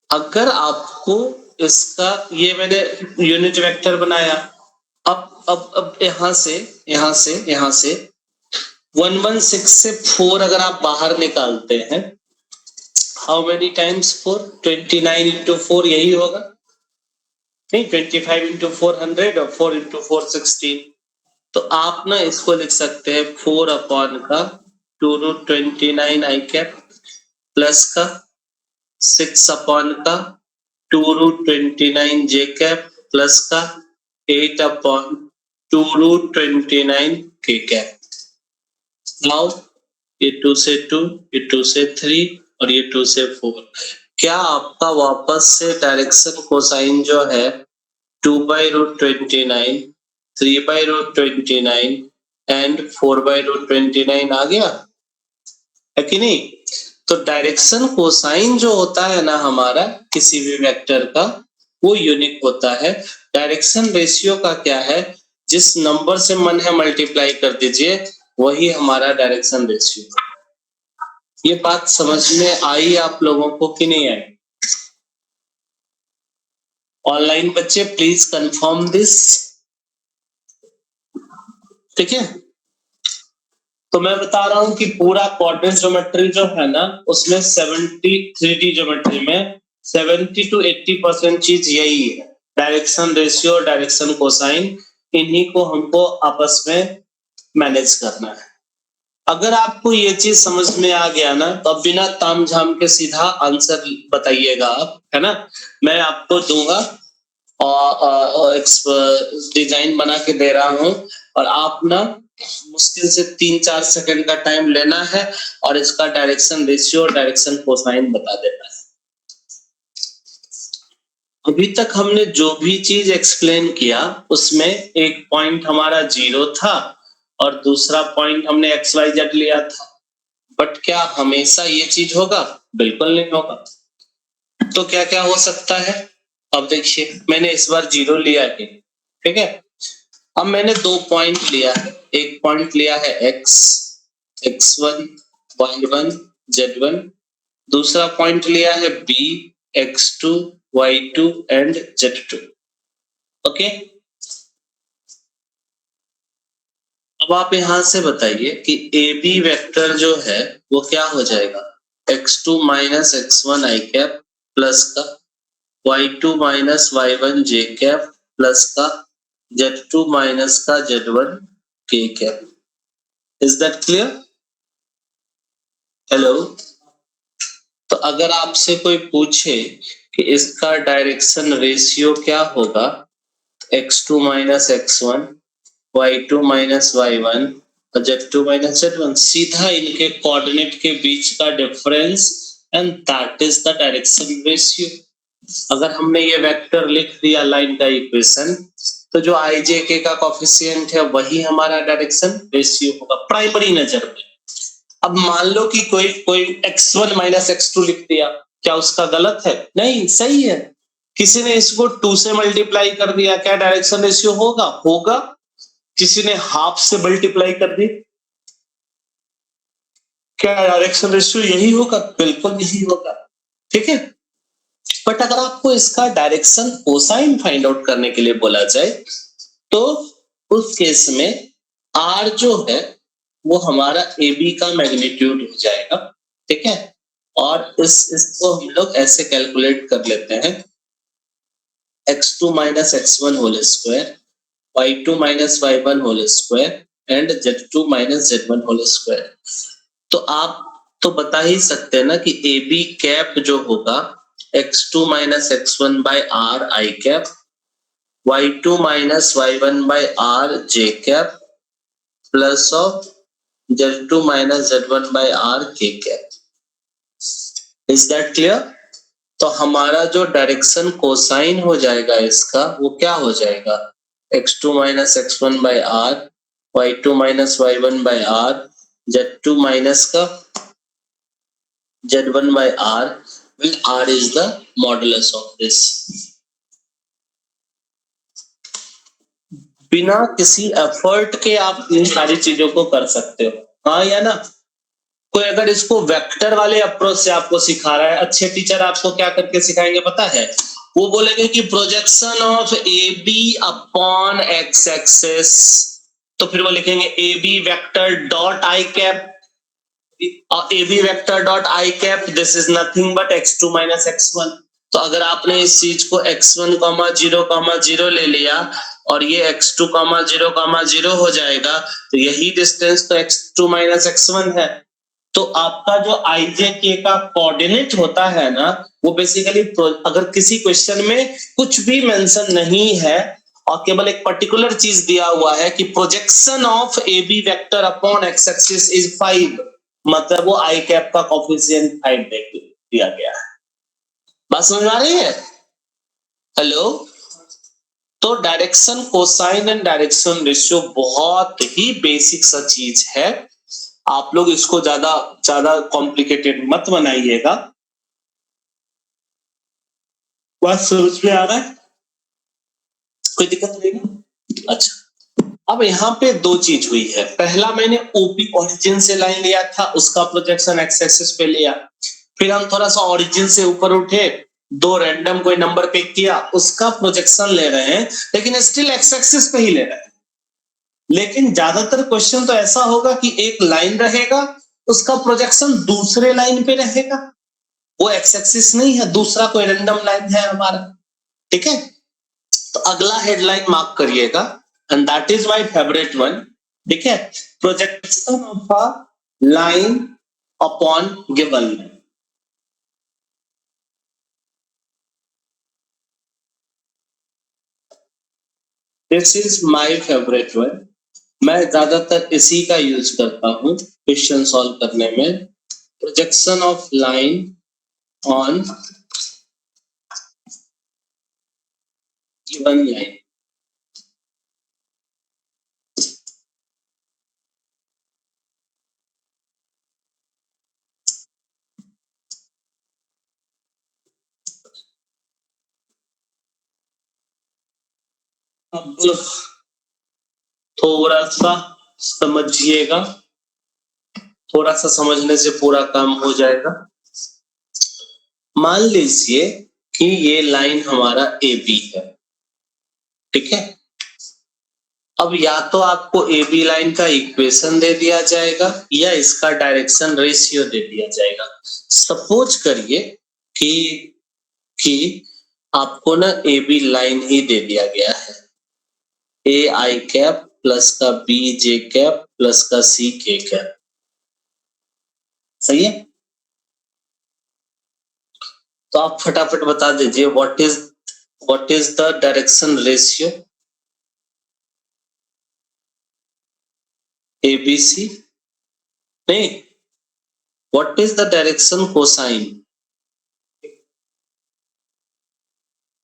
अगर आपको इसका, ये मैंने यूनिट वेक्टर बनाया, अब यहां से 116 से 4 अगर आप बाहर निकालते हैं, हाउ मेनी टाइम्स 4, 29 इंटू 4 यही होगा, नहीं 25 इंटू 4 100 और 4 इंटू 4 16। तो आप ना इसको लिख सकते हैं 4 अपॉन का 2 रूट 29 आई कैप प्लस का 6 अपॉन का 2 रूट 29 जे कैप प्लस का 8 अपॉन 2 रूट 29 के कैप। नाउ ये 2 से 2, ये 2 से 3 और ये 2 से 4, क्या आपका वापस से डायरेक्शन कोसाइन जो है 2 by root 29, 3 by root 29 and 4 by root 29 आ गया है कि नहीं? तो डायरेक्शन कोसाइन जो होता है ना हमारा किसी भी वेक्टर का, वो यूनिक होता है। डायरेक्शन रेशियो का क्या है, जिस नंबर से मन है मल्टीप्लाई कर दीजिए, वही हमारा डायरेक्शन रेशियो। ये बात समझ में आई आप लोगों को कि नहीं आई? ऑनलाइन बच्चे प्लीज कंफर्म दिस, ठीक है। तो मैं बता रहा हूं कि पूरा कोऑर्डिनेट ज्योमेट्री जो है ना, उसमें 3D ज्योमेट्री में 70 to 80% चीज यही है, डायरेक्शन रेशियो, डायरेक्शन कोसाइन, इन्हीं को हमको आपस में मैनेज करना है। अगर आपको ये चीज समझ में आ गया ना, तो अब बिना तामझाम के सीधा आंसर बताइएगा आप, है ना। मैं आपको दूंगा और डिजाइन बना के दे रहा हूं, और आप ना मुश्किल से 3-4 सेकंड का टाइम लेना है और इसका डायरेक्शन रेशियो और डायरेक्शन कोसाइन बता देना है। अभी तक हमने जो भी चीज एक्सप्लेन किया उसमें एक पॉइंट हमारा 0 था और दूसरा पॉइंट हमने XYZ लिया था, बट क्या हमेशा ये चीज होगा? बिल्कुल नहीं होगा। तो क्या क्या हो सकता है? अब देखिए, मैंने इस बार 0 लिया है, ठीक है। अब मैंने 2 पॉइंट लिया है, एक पॉइंट लिया है x1 y1 z1, दूसरा पॉइंट लिया है b x2 y2 and z2। Okay, अब आप यहां से बताइए कि AB वेक्टर जो है वो क्या हो जाएगा? x2 minus x1 i cap plus का y2 minus y1 j cap plus का z2 माइनस का z1 k cap. Is that clear? Hello, तो अगर आपसे कोई पूछे कि इसका डायरेक्शन रेशियो क्या होगा, x2 minus x1 y2 minus y1 और z2 माइनस z1, सीधा इनके कोऑर्डिनेट के बीच का difference and that is the direction ratio. अगर हमने ये वेक्टर लिख दिया लाइन का इक्वेशन, तो जो i j k का कोफिशिएंट है वही हमारा डायरेक्शन रेशियो होगा प्राइमरी नजर में। अब मान लो कि कोई x1 माइनस x2 लिख दिया, क्या उसका गलत है? नहीं, सही है। किसी ने इसको 2 से मल्टीप्लाई कर दिया, क्या डायरेक्शन रेशियो होगा? होगा। किसी ने हाफ से मल्टीप्लाई कर दी, क्या डायरेक्शन रेशियो यही होगा? बिल्कुल यही होगा, ठीक है। बट अगर आपको इसका डायरेक्शन कोसाइन फाइंड आउट करने के लिए बोला जाए, तो उस केस में r जो है वो हमारा AB का मैग्नीट्यूड हो जाएगा, ठीक है। और इसको हम लोग ऐसे कैलकुलेट कर लेते हैं, x2 minus x1 whole square, y2 minus y1 whole square and z2 minus z1 whole square. तो आप तो बता ही सकते हैं ना कि AB कैप जो होगा x2 minus x1 by r i cap, y2 minus y1 by r j cap plus of z2 minus z1 by r k cap. Is that clear? तो हमारा जो डायरेक्शन कोसाइन हो जाएगा इसका वो क्या हो जाएगा? x2 minus x1 by r, y2 minus y1 by r, z2 minus का z1 by r, where r is the modulus of this। बिना किसी एफर्ट के आप इन सारी चीजों को कर सकते हो, हाँ या ना? कोई अगर इसको वेक्टर वाले अप्रोच से आपको सिखा रहा है, अच्छे टीचर आपको क्या करके सिखाएंगे पता है? वो बोलेंगे कि projection of AB upon x axis, तो फिर वो लिखेंगे AB vector dot I cap, AB vector dot I cap, this is nothing but x2 minus x1। तो अगर आपने इस चीज को x1 0 ले लिया और ये x2 0 हो जाएगा, तो यही डिस्टेंस तो x2 माइनस x1 है। तो आपका जो IJK का कोऑर्डिनेट होता है ना, वो बेसिकली अगर किसी क्वेश्चन में कुछ भी मेंशन नहीं है और केवल एक पर्टिकुलर चीज दिया हुआ है कि projection of AB vector upon x axis is 5, मतलब वो आई कैप का कोफिशिएंट 5 दिया गया है। बात समझ आ रही है? हेलो, तो direction cosine and direction ratio बहुत ही बेसिक सा चीज है, आप लोग इसको ज्यादा कॉम्प्लिकेटेड मत बनाइएगा। बात समझ में आ रहा है? कोई दिक्कत नहीं ना? अच्छा, अब यहाँ पे दो चीज हुई है। पहला मैंने ओपी ओरिजिन से लाइन लिया था, उसका प्रोजेक्शन एक्स एक्सिस पे लिया, फिर हम थोड़ा सा ओरिजिन से ऊपर उठे, दो रैंडम कोई नंबर पिक किया, उसका प्रोजेक्शन ले रहे हैं, लेकिन स्टिल एक्स एक्सिस पे ही ले रहे हैं। लेकिन ज्यादातर क्वेश्चन तो ऐसा होगा कि एक लाइन रहेगा, उसका प्रोजेक्शन दूसरे लाइन पे रहेगा, वो एक्स एक्सिस नहीं है, दूसरा कोई रैंडम लाइन है हमारा, ठीक है। तो अगला हेडलाइन मार्क करिएगा, and that is my favourite one, ठीक है। Projection of a line upon given line. This is my favorite one. मैं ज्यादातर इसी का यूज करता हूँ क्वेश्चन सॉल्व करने में। Projection of line on given line. अब थोड़ा सा समझिएगा, थोड़ा सा समझने से पूरा काम हो जाएगा। मान लीजिए कि ये लाइन हमारा ए बी है, ठीक है। अब या तो आपको ए बी लाइन का इक्वेशन दे दिया जाएगा या इसका डायरेक्शन रेशियो दे दिया जाएगा। सपोज करिए कि आपको ना ए बी लाइन ही दे दिया गया है, ए आई कैप प्लस का बी जे कैप प्लस का सी के कैप, सही है। तो आप फटाफट बता दीजिए what is the direction ratio A B C, नहीं, what is the direction cosine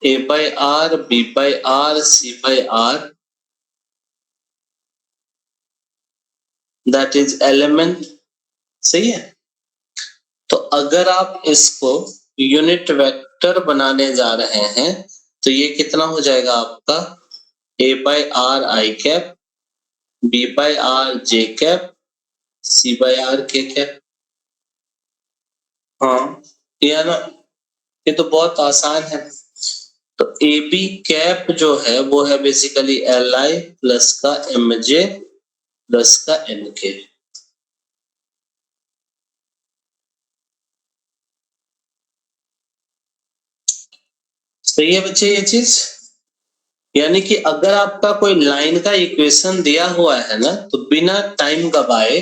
A by R B by R C by R, that is element, सही है। तो अगर आप इसको यूनिट वेक्टर बनाने जा रहे हैं तो ये कितना हो जाएगा आपका, A by R I cap B by R J cap C by R K cap. हाँ, ये ना, ये तो बहुत आसान है। तो ए बी कैप जो है वो है बेसिकली एल आई प्लस का एम जे प्लस का एन के। सही है बच्चे ये चीज। यानी कि अगर आपका कोई लाइन का इक्वेशन दिया हुआ है ना तो बिना टाइम गवाए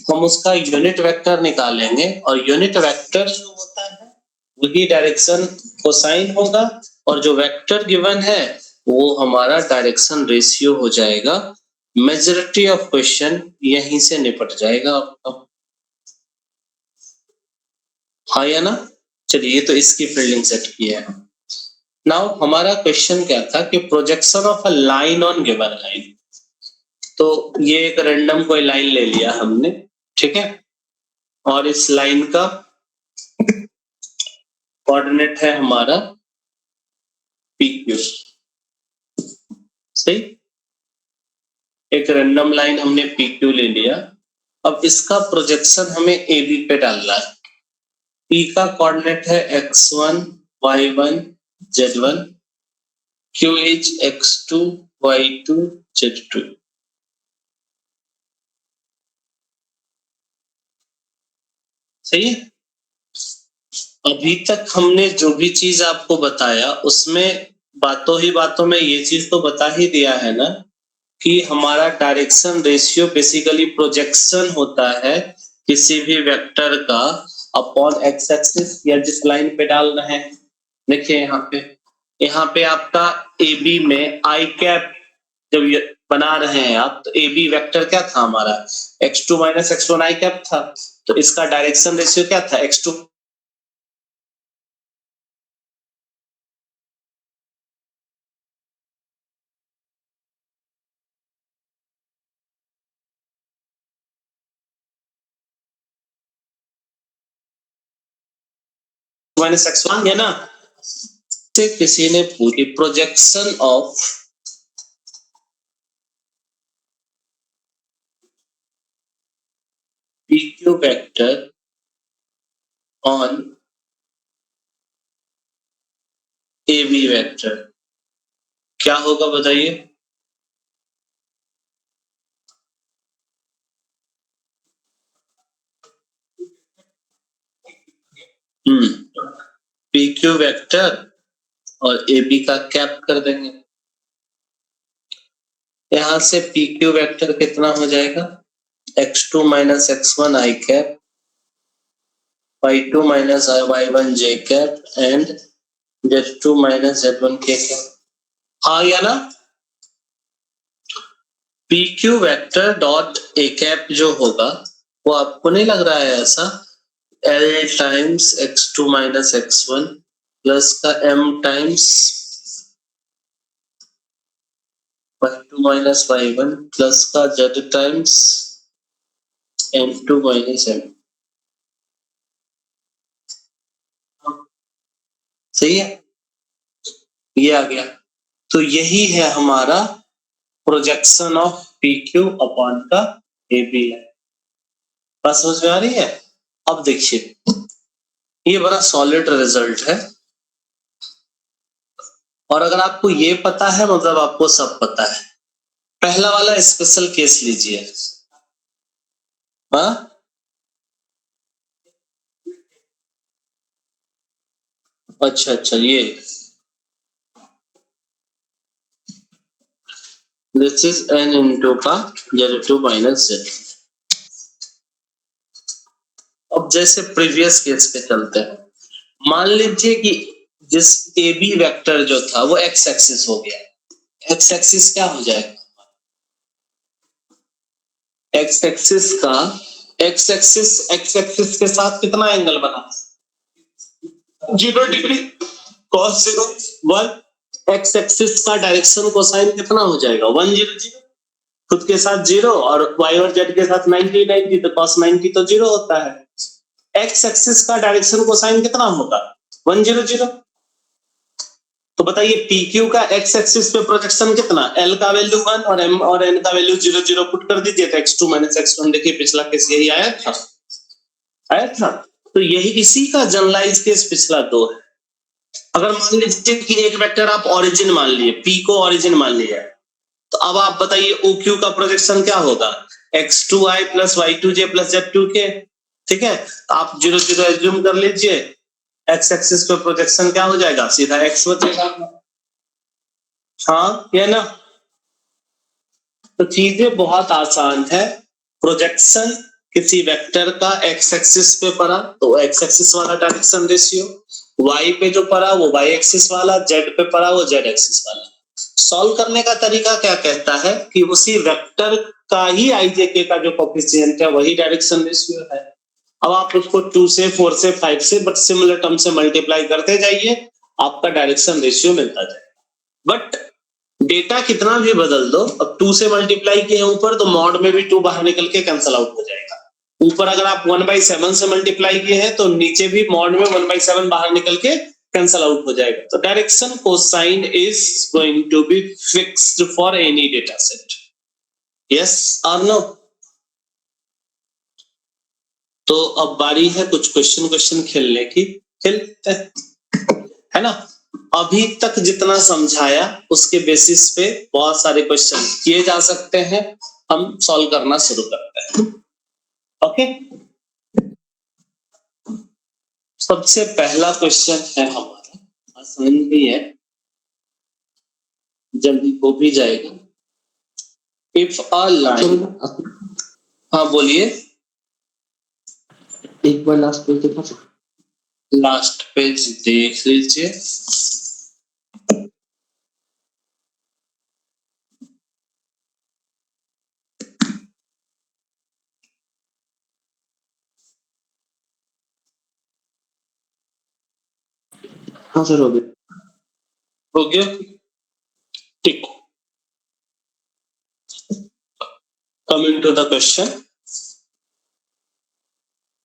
हम उसका यूनिट वेक्टर निकालेंगे और यूनिट वेक्टर जो होता है वही डायरेक्शन कोसाइन होगा और जो वेक्टर गिवन है वो हमारा डायरेक्शन रेशियो हो जाएगा। मेजॉरिटी ऑफ क्वेश्चन यहीं से निपट जाएगा आपका, हाँ या ना। चलिए तो इसकी फील्डिंग सेट की है। नाउ हमारा क्वेश्चन क्या था कि projection of a line on given line. तो ये एक रैंडम कोई लाइन ले लिया हमने, ठीक है, और इस लाइन का कोऑर्डिनेट है हमारा पी क्यू, सही। एक रैंडम लाइन हमने पी क्यू ले लिया। अब इसका प्रोजेक्शन हमें ए बी पे डालना है। पी का कोऑर्डिनेट है x1 y1 z1, q is x2 y2 z2। सही है। अभी तक हमने जो भी चीज आपको बताया उसमें बातों ही बातों में ये चीज तो बता ही दिया है ना कि हमारा डायरेक्शन रेशियो बेसिकली प्रोजेक्शन होता है किसी भी वेक्टर का अपॉन एक्स एक्सिस या जिस लाइन पे डाल रहे हैं। देखिए यहाँ पे आपका ए बी में आई कैप जब ये बना रहे हैं आप तो ए बी वेक्टर क्या था हमारा, x2 minus x1 I cap था। तो इसका डायरेक्शन रेशियो क्या था, x2 माइनस x1 है ना। से किसी ने पूरी projection of PQ vector on AB vector क्या होगा बताइए। PQ वेक्टर और AB का कैप कर देंगे। यहां से PQ वेक्टर कितना हो जाएगा, x2 minus x1 I cap y2 minus y1 j cap and z2 minus z1 k cap. हाँ या ना। P Q vector dot A cap जो होगा वो आपको नहीं लग रहा है ऐसा, L times X two minus X one plus का M times Y two minus Y one plus का Z times M two minus M. सही है, ये आ गया। तो यही है हमारा projection of P Q upon का ए बी है। बात समझ में आ रही है? अब देखिए ये बड़ा सॉलिड रिजल्ट है, और अगर आपको ये पता है मतलब आपको सब पता है। पहला वाला स्पेशल केस लीजिए। हाँ, अच्छा अच्छा, ये दिस इज एन इंटू का जेड टू माइनस जेड। अब जैसे प्रीवियस केस पे चलते हैं, मान लीजिए कि जिस ए बी वेक्टर जो था वो एक्स एक्सिस हो गया। एक्स एक्सिस क्या हो जाएगा? एक्स एक्सिस के साथ कितना एंगल बना? 0 डिग्री cos 0 1। एक्स एक्सिस का डायरेक्शन कोसाइन कितना हो जाएगा? 100, खुद के साथ 0 और y और z के साथ 90 90, तो cos 90 तो 0 होता है। एक्स एक्सिस का डायरेक्शन कोसाइन कितना होगा? 100। तो बताइए पी क्यू का एक्स एक्सिस पे प्रोजेक्शन कितना? एल का वैल्यू 1 और एम और एन का वैल्यू 0 0 पुट कर दीजिए तो x2 माइनस x1। देखिए पिछला केस यही आया था। तो यही इसी का जनरलाइज केस पिछला 2 है। अगर मान लीजिए कि एक वेक्टर आप ओरिजिन मान लिए, पी को ओरिजिन मान लिया, तो अब आप बताइए ओ क्यू का प्रोजेक्शन क्या होगा? x2i plus y2j plus z2k। ठीक है, आप 0 0 एज्यूम कर लीजिए, एक्स एक्सिस पे प्रोजेक्शन क्या हो जाएगा? सीधा x बचेगा। हाँ या ना? तो चीजें बहुत आसान है। प्रोजेक्शन किसी वेक्टर का एक्स एक्सिस पे पड़ा तो एक्स एक्सिस वाला डायरेक्शन रेशियो, वाई पे जो पड़ा वो वाई एक्सिस वाला, जेड पे पड़ा वो जेड एक्सिस वाला। सॉल्व करने का तरीका क्या कहता है कि उसी वेक्टर का ही आईजेके का जो कोफिशिएंट है वही डायरेक्शन रेशियो है। अब आप उसको 2 से 4 से 5 से बट सिमिलर टर्म से मल्टीप्लाई करते जाइए, आपका डायरेक्शन रेशियो मिलता जाएगा। बट डेटा कितना भी बदल दो, अब 2 से मल्टीप्लाई किए ऊपर तो मॉड में भी 2 बाहर निकल के कैंसिल आउट हो जाएगा। ऊपर अगर आप 1/7 से मल्टीप्लाई किए हैं तो नीचे भी मॉड में 1/7 बाहर निकल के कैंसिल आउट हो जाएगा। तो direction cosine is going to be fixed for any data set. Yes और नो? तो अब बारी है कुछ क्वेश्चन खेलने की। खेलते है ना? अभी तक जितना समझाया उसके बेसिस पे बहुत सारे क्वेश्चन किए जा सकते हैं। हम सॉल्व करना शुरू करते हैं। ओके, सबसे पहला क्वेश्चन है हमारा, आसान भी है, जल्दी हो भी जाएगा। इफ अ लाइन, हाँ बोलिए, एक बार लास्ट पेज देखा, लास्ट पेज देख लीजिए। हाँ सर हो गया, हो गया, ठीक। Coming to the question,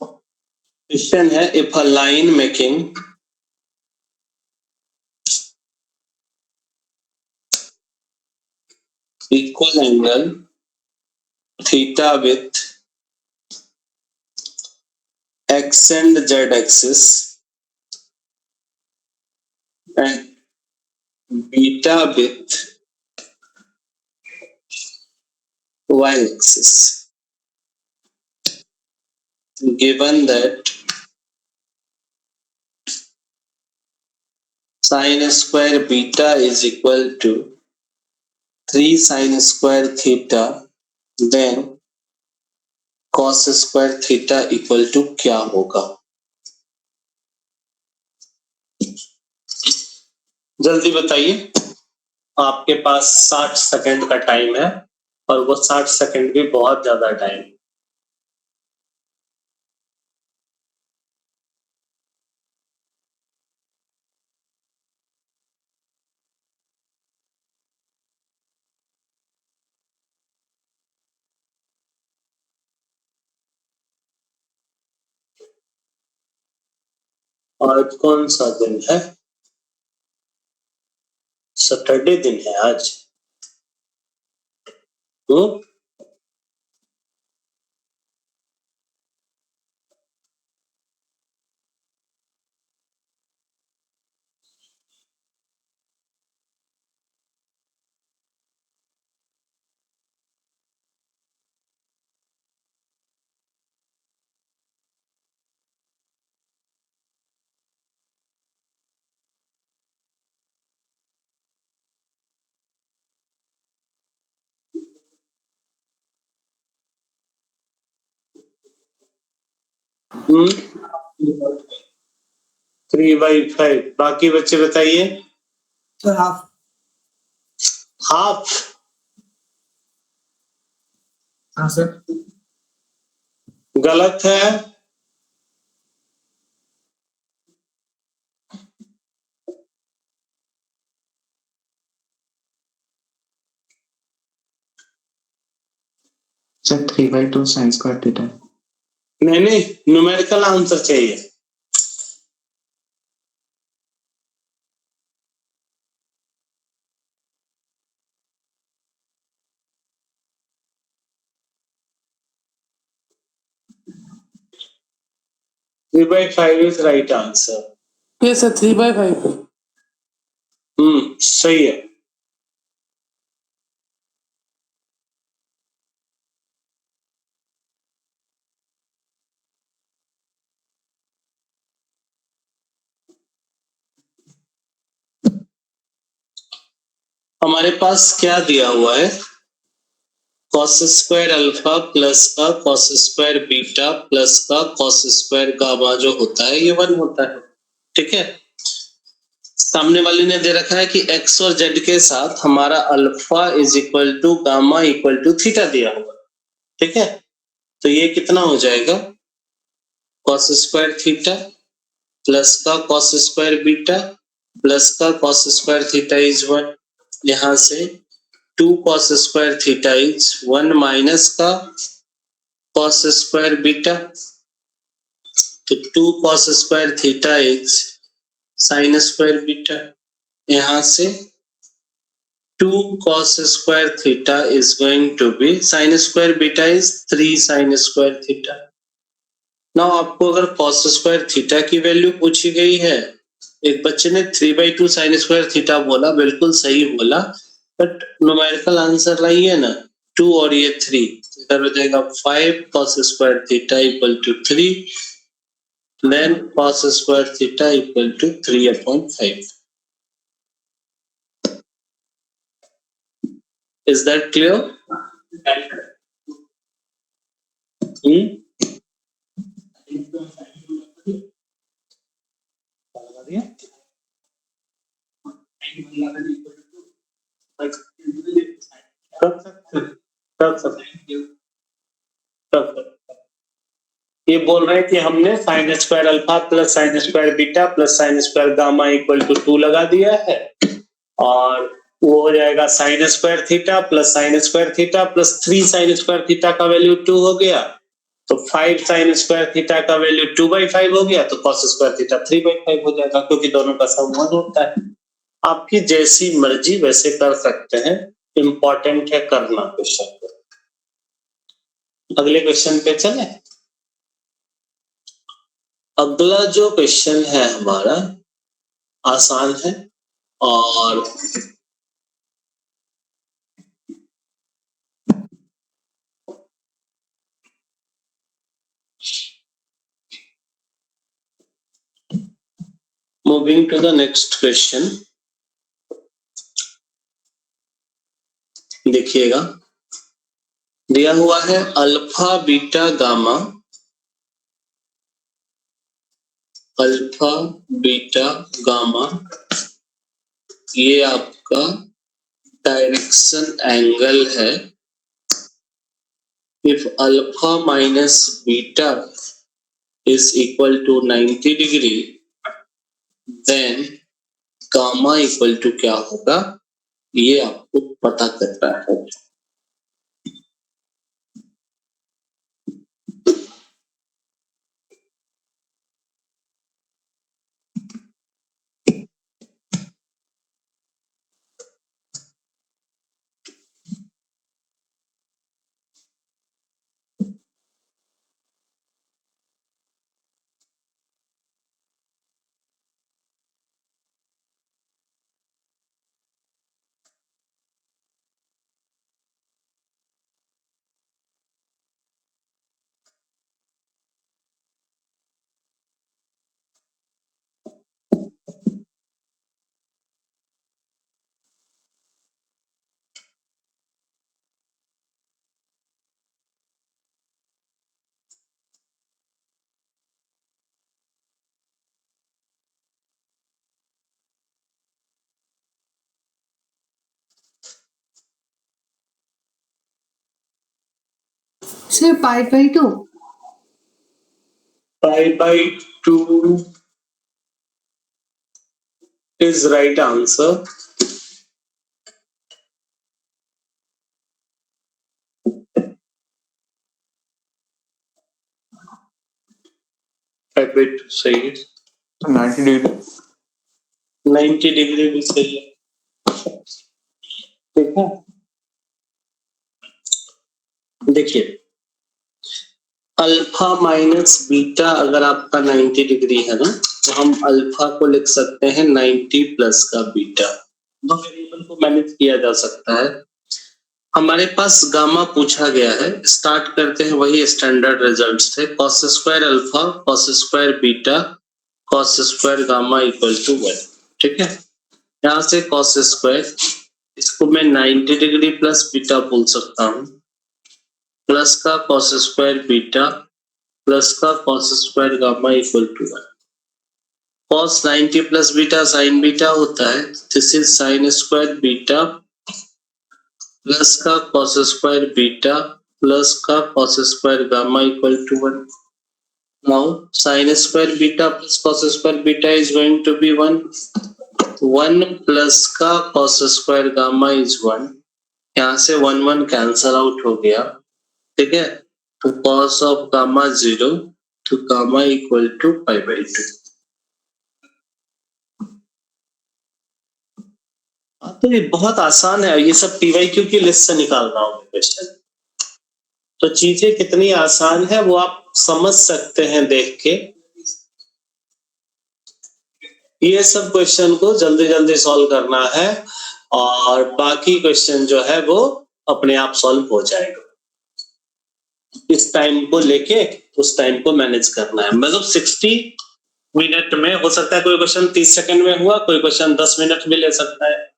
question है if a line making equal angle theta with x and z axis and beta with y axis, given that sin square beta is equal to 3 sin square theta, then cos square theta equal to क्या होगा? जल्दी बताइए, आपके पास 60 सेकंड का टाइम है और वो 60 सेकंड भी बहुत ज्यादा टाइम। आज कौन सा दिन है? सैटरडे दिन है आज। हम्म 3/5। बाकी बच्चे बताइए। Sir half. हाफ? हाँ सर। गलत है। Sir 3/2 sin square theta. नहीं, न्यूमेरिकल आंसर चाहिए। Three by five is right answer. Yes sir, 3/5। सही है। हमारे पास क्या दिया हुआ है? cos स्क्वायर अल्फा प्लस का cos स्क्वायर बीटा प्लस का cos स्क्वायर गामा जो होता है ये 1 होता है। ठीक है। सामने वाले ने दे रखा है कि x और z के साथ हमारा alpha is equal to gamma equal to theta दिया हुआ। ठीक है। तो ये कितना हो जाएगा? cos स्क्वायर थीटा प्लस का cos स्क्वायर बीटा प्लस का cos स्क्वायर थीटा इज 1। यहां से 2 cos square theta is 1 minus का cos स्क्वायर बीटा, तो 2 cos square theta is sin square beta. यहां से 2 cos square theta is going to be sin square beta is 3 sin square theta. Now आपको अगर cos स्क्वायर थीटा की वैल्यू पूछी गई है, एक बच्चे ने 3/2 sin स्क्वायर थीटा बोला, बिल्कुल सही बोला, बट न्यूमेरिकल आंसर लाइए ना 2 और ये 3, इधर हो जाएगा 5 cos square theta equal to 3, then cos square theta equal to 3/5। Is that clear? ये बोल रहे हैं कि हमने sin square alpha plus sin square beta plus sin square gamma equal to 2 लगा दिया है, और वो हो जाएगा sin square theta plus sin square theta plus 3 sin square theta का वैल्यू 2 हो गया, तो 5 sin स्क्वायर थीटा का वैल्यू 2/5 हो गया, तो cos स्क्वायर थीटा 3/5 हो जाएगा, क्योंकि दोनों का सम 1 होता है। आपकी जैसी मर्जी वैसे कर सकते हैं, इंपॉर्टेंट है करना क्वेश्चन को। अगले क्वेश्चन पे चले। अगला जो क्वेश्चन है हमारा आसान है, और moving to the next question, देखिएगा दिया हुआ है alpha beta gamma, alpha beta gamma ये आपका डायरेक्शन एंगल है, if alpha minus beta is equal to 90 degree, then gamma equal to क्या होगा, ये आपको पता करना है। Sir, pi by 2. Pi by 2 is right answer. Pi by 2 सही है। 90 degree. 90 डिग्री भी सही है। ठीक है, देखिए अल्फा माइनस बीटा अगर आपका 90 डिग्री है ना, तो हम अल्फा को लिख सकते हैं 90 प्लस का बीटा। दो वेरिएबल को मैनेज किया जा सकता है। हमारे पास गामा पूछा गया है, स्टार्ट करते हैं वही स्टैंडर्ड रिजल्ट्स थे, cos square alpha cos square beta cos square gamma equal to 1। ठीक है, यहाँ से cos स्क्वायर, इसको मैं 90 डिग्री प्लस बीटा बोल सकता हूँ, प्लस का cos स्क्वायर बीटा प्लस का cos square gamma equal to 1। cos 90 plus beta sin beta होता है, this is sin square beta plus का cos स्क्वायर बीटा प्लस का cos square gamma equal to 1। Now sin square beta plus cos square beta is going to be 1। 1 plus का cos स्क्वायर गामा इज 1। यहाँ से 1 1 कैंसल आउट हो गया। ठीक है, तो cos ऑफ गामा 0, तो gamma equal to pi by 2। तो ये बहुत आसान है, ये सब पीवाईक्यू की लिस्ट से निकाल रहा हूँ क्वेश्चन। तो चीजें कितनी आसान है वो आप समझ सकते हैं देख के। ये सब क्वेश्चन को जल्दी जल्दी सॉल्व करना है और बाकी क्वेश्चन जो है वो अपने आप सॉल्व हो जाएगा। इस टाइम को लेके उस टाइम को मैनेज करना है, मतलब 60 मिनट में हो सकता है कोई क्वेश्चन 30 सेकंड में हुआ, कोई क्वेश्चन 10 मिनट भी ले सकता है।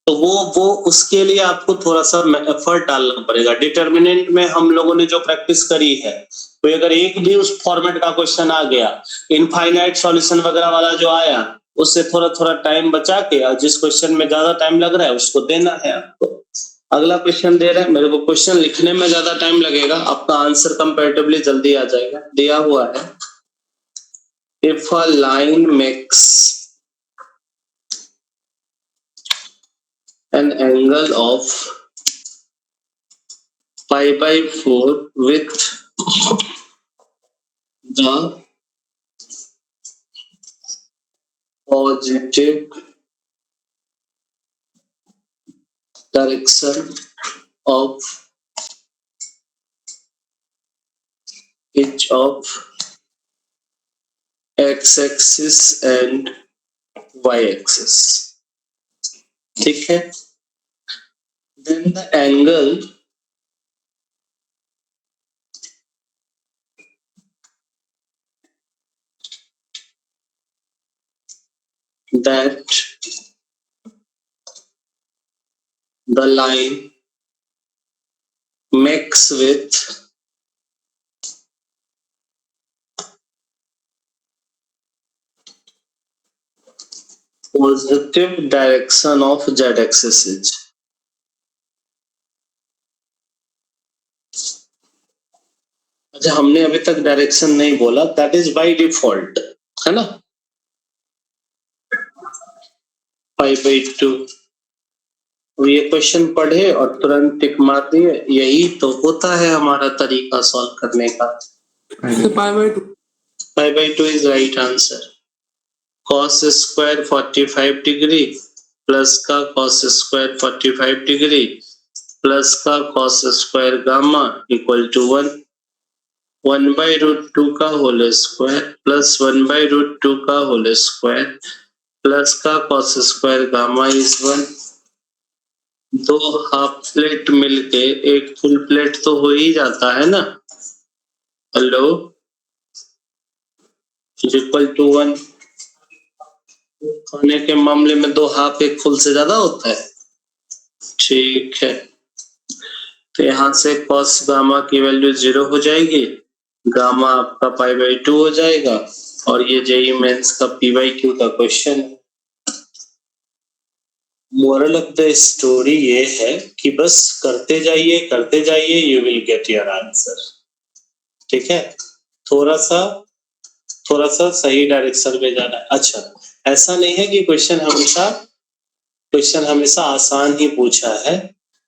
तो वो उसके लिए आपको थोड़ा सा एफर्ट डालना पड़ेगा। डिटर्मिनेंट में हम लोगों ने जो प्रैक्टिस करी है, तो अगर एक भी उस फॉर्मेट का क्वेश्चन आ गया, इनफाइनाइट सॉल्यूशन वगैरह वाला जो आया, उससे थोड़ा थोड़ा टाइम बचा के और जिस क्वेश्चन में ज्यादा टाइम लग रहा है उसको देना है आपको। अगला क्वेश्चन दे रहा है, मेरे को क्वेश्चन लिखने में ज्यादा टाइम लगेगा, आपका आंसर कंपैरेटिवली जल्दी आ जाएगा। दिया हुआ है, if a line makes an angle of pi by 4 with the positive direction of each of x-axis and y-axis। ठीक है, then the angle that the line makes with positive direction of z-axis is। हमने अभी तक डायरेक्शन नहीं बोला, दैट इज बाय डिफॉल्ट, है ना। 5/2। ये क्वेश्चन पढ़े और तुरंत टिक मार दिए, यही तो होता है हमारा तरीका सॉल्व करने का। Sir pi by two. 5/2 is right answer. cos square 45 degree plus का cos स्क्वायर 45 डिग्री प्लस का cos square gamma equal to 1। 1/√2 का होल स्क्वायर प्लस 1/√2 का होल स्क्वायर प्लस का cos स्क्वायर गामा इज 1। दो हाफ प्लेट मिलके एक फुल प्लेट तो हो ही जाता है ना। Hello, equal to 1। खाने के मामले में दो हाफ एक फुल से ज्यादा होता है। ठीक है, तो यहाँ से cos गामा की वैल्यू 0 हो जाएगी, गामा आपका π/2 हो जाएगा, और ये जेईई मेंस का पी/क्यू का question. Moral of the story ये है कि बस करते जाइए, you will get your answer. ठीक है, थोड़ा सा सही डायरेक्शन में जाना है। अच्छा, ऐसा नहीं है कि क्वेश्चन हमेशा आसान ही पूछा है।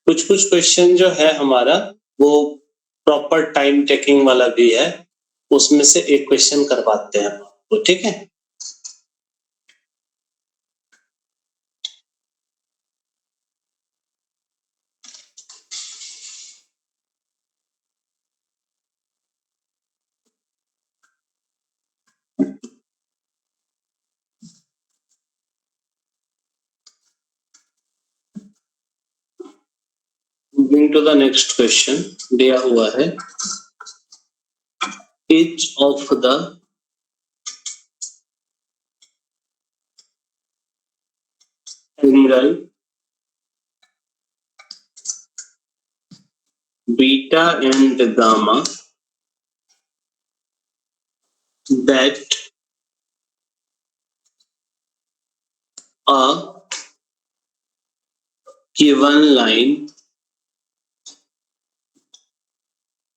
कुछ क्वेश्चन जो है हमारा वो प्रॉपर टाइम टेकिंग वाला भी है, उसमें से एक क्वेश्चन करवाते हैं आपको। ठीक है, moving to the next question. दिया हुआ है each of the angle beta and gamma that a given line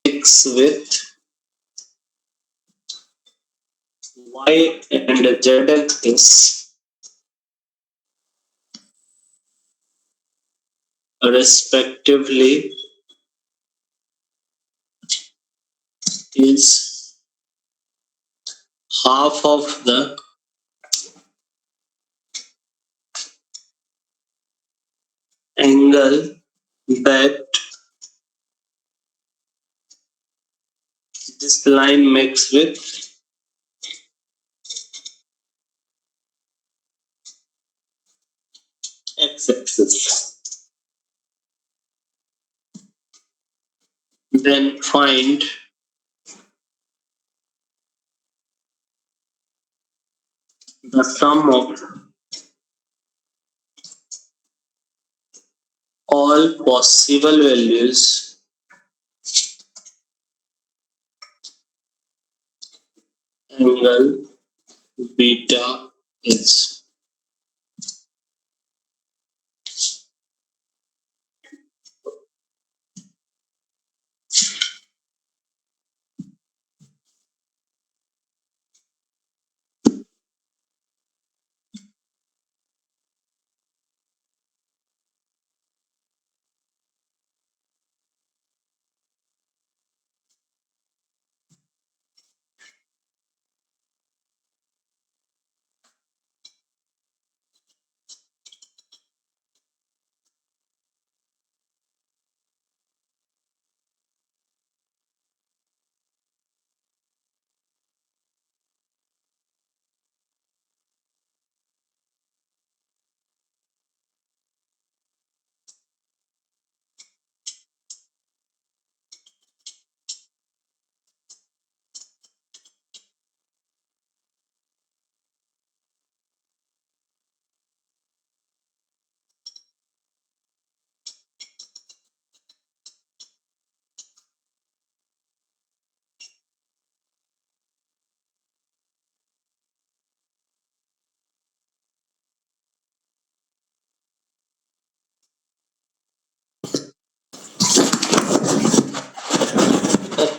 x with y and z axis respectively is half of the angle that this line makes with x-axis. Then find the sum of all possible values angle beta is.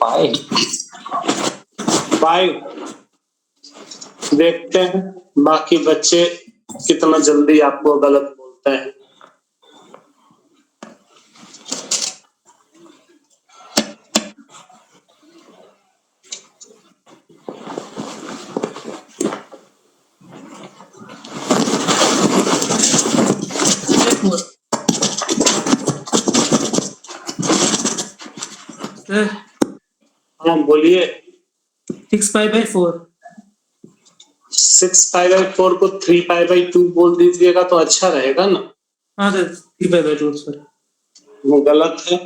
5। देखते हैं बाकी बच्चे कितना जल्दी आपको गलत बोलते हैं। सर हाँ बोलिए। 6π/4। 6π/4 को 3π/2 बोल दीजिएगा तो अच्छा रहेगा ना। हाँ सर 3π/2 सर। वो गलत है।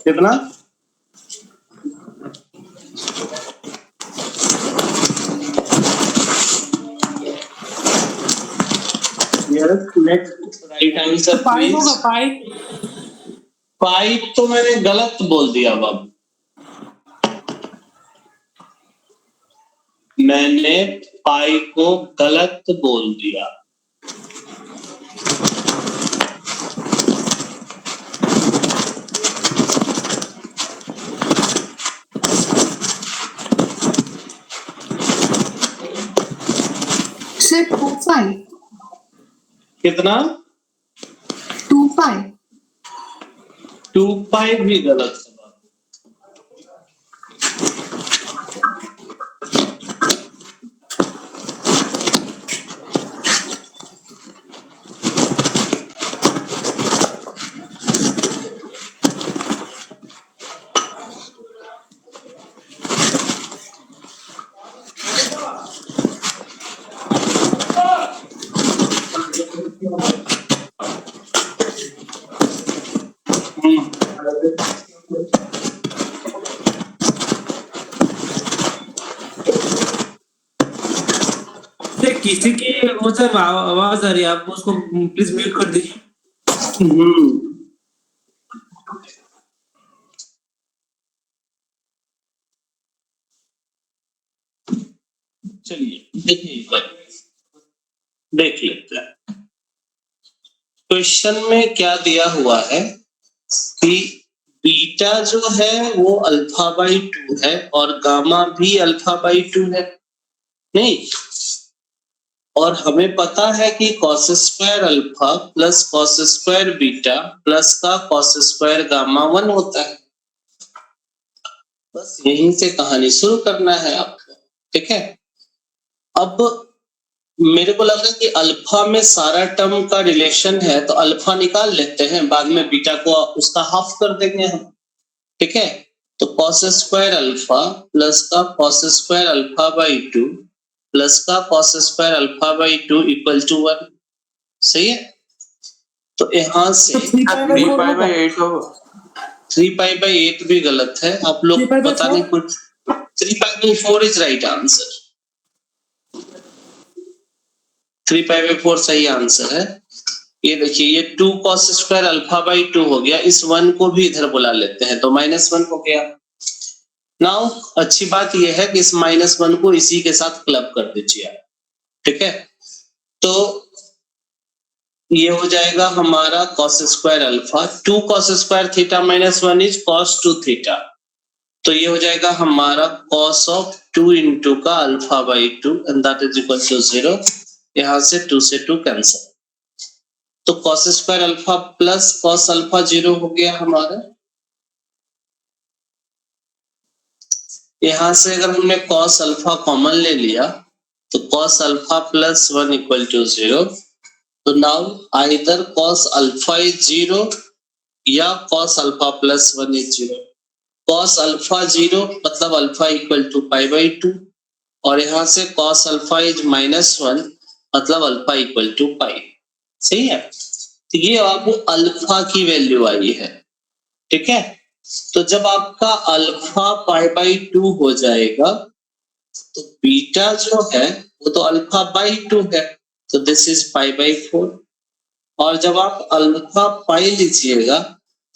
कितना? नेक्स्ट राइट आंसर पाई होगा पाई। पाई तो मैंने गलत बोल दिया बाबू। मैंने पाई को गलत बोल दिया। सर 2π। कितना? 2π। 2π भी गलत है बाबू। किसी की वो सर आवाज आ रही है, आप उसको प्लीज म्यूट कर दीजिए। चलिए देखिए, देख लेते हैं क्वेश्चन में क्या दिया हुआ है कि बीटा जो है वो α/2 है और गामा भी α/2 है। नहीं, और हमें पता है कि cos² alpha plus cos² beta plus का cos² गामा 1 होता है। बस यहीं से कहानी शुरू करना है आपको, ठीक है। अब मेरे को लगा कि अल्फा में सारा टर्म का रिलेशन है तो अल्फा निकाल लेते हैं, बाद में बीटा को उसका हाफ कर देंगे हम, ठीक है। तो cos² अल्फा प्लस का cos² α/2 प्लस का cos² α/2 इक्वल टू 1, सही है। तो यहाँ से 3π/8 होगा। 3π/8 भी गलत है। आप लोग पता नहीं कुछ। 3π/4 इज राइट आंसर। 3π/4 सही आंसर है। ये देखिए, ये 2 cos² α/2 हो गया। इस 1 को भी इधर बुला लेते हैं तो -1 हो गया। नाउ अच्छी बात यह है कि इस -1 को इसी के साथ क्लब कर दीजिए आप, ठीक है। तो ये हो जाएगा हमारा cos² alpha. 2 cos² theta -1 is cos 2 theta. तो ये हो जाएगा हमारा cos ऑफ 2 इंटू का α/2 and that is equal to 0। यहां से 2 से 2 कैंसिल। तो cos² alpha plus cos alpha 0 हो गया हमारा। यहां से अगर हमने cos अल्फा कॉमन ले लिया तो cos alpha plus 1 equal to 0। तो now either cos alpha is 0 या cos alpha plus 1 is 0। cos alpha 0 मतलब अल्फा इक्वल टू π/2 और यहां से cos अल्फा इज -1 मतलब अल्फा इक्वल टू पाई, सही है। तो ये आपको अल्फा की वैल्यू आई है, ठीक है। तो जब आपका अल्फा π/2 हो जाएगा तो बीटा जो है वो तो α/2 है, तो दिस इज π/4। और जब आप अल्फा पाई लीजिएगा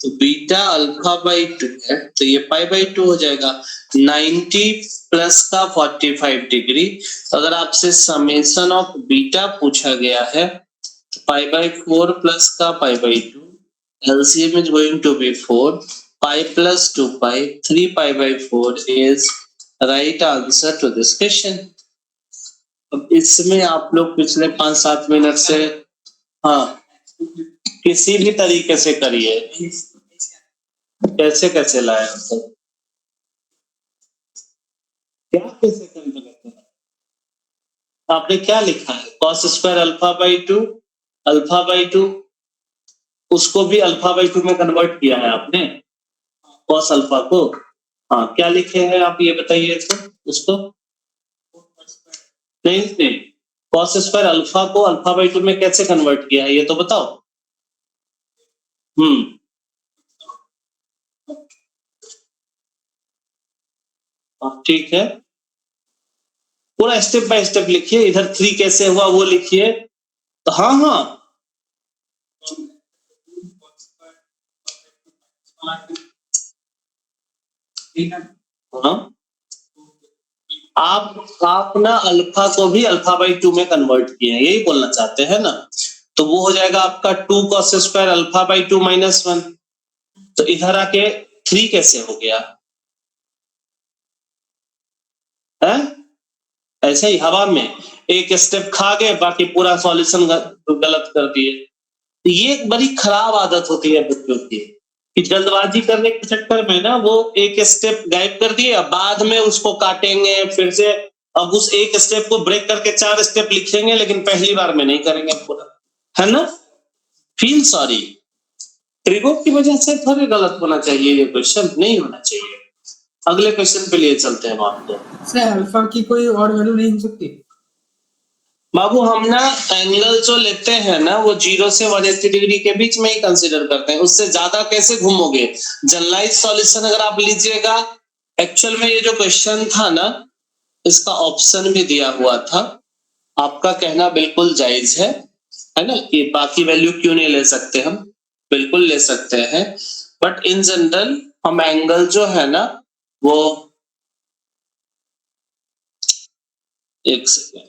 तो बीटा अल्फा बाई 2 है, तो ये पाई बाई 2 हो जाएगा। 90 प्लस का 45 डिग्री। अगर आपसे समेशन ऑफ बीटा पूछा गया है तो पाई बाई 4 प्लस का पाई by 2, LCM is going to be 4, pi plus 2 pi, 3 pi by 4 is right answer to this question. अब इसमें आप लोग पिछले 5-7 मिनट से हाँ किसी भी तरीके से करिए, कैसे कैसे लाए तो क्या कैसे करते हैं? आपने क्या लिखा है? cos square alpha by 2, alpha by 2, उसको भी अल्फा बाई 2 में कन्वर्ट किया है आपने cos अल्फा को। हाँ, क्या लिखे हैं आप ये बताइए तो उसको। नहीं, cos स्क्वायर अल्फा को अल्फा बाई 2 में कैसे कन्वर्ट किया है ये तो बताओ। ठीक है, पूरा स्टेप बाय स्टेप लिखिए। इधर 3 कैसे हुआ वो लिखिए। तो हाँ आप ना अल्फा को भी अल्फा बाई 2 में कन्वर्ट किए हैं, यही बोलना चाहते हैं ना। तो वो हो जाएगा आपका 2 cos square alpha by 2 minus 1। तो इधर आके 3 कैसे हो गया है? ऐसे ही हवा में एक स्टेप खा गए, बाकी पूरा सॉल्यूशन गलत कर दिए। तो ये एक बड़ी खराब आदत होती है बच्चों की कि जल्दबाजी करने के चक्कर में ना वो एक स्टेप गायब कर दिए, अब बाद में उसको काटेंगे फिर से। अब उस एक स्टेप को ब्रेक करके 4 स्टेप लिखेंगे, लेकिन पहली बार में नहीं करेंगे पूरा, है ना। फील सॉरी, ट्रिगो की वजह से थोड़ी गलत होना चाहिए, ये क्वेश्चन नहीं होना चाहिए। अगले क्वेश्चन पे लिए चलते हैं आपको। सर अल्फा की कोई और वैल्यू नहीं हो सकती? बाबू हम ना एंगल जो लेते हैं ना वो 0 से 180 डिग्री के बीच में ही कंसीडर करते हैं, उससे ज्यादा कैसे घूमोगे। जनरलाइज सॉल्यूशन अगर आप लीजिएगा, एक्चुअल में ये जो क्वेश्चन था ना इसका ऑप्शन भी दिया हुआ था। आपका कहना बिल्कुल जायज है ना, कि बाकी वैल्यू क्यों नहीं ले सकते, हम बिल्कुल ले सकते हैं। बट इन जनरल हम एंगल जो है ना वो, एक सेकेंड,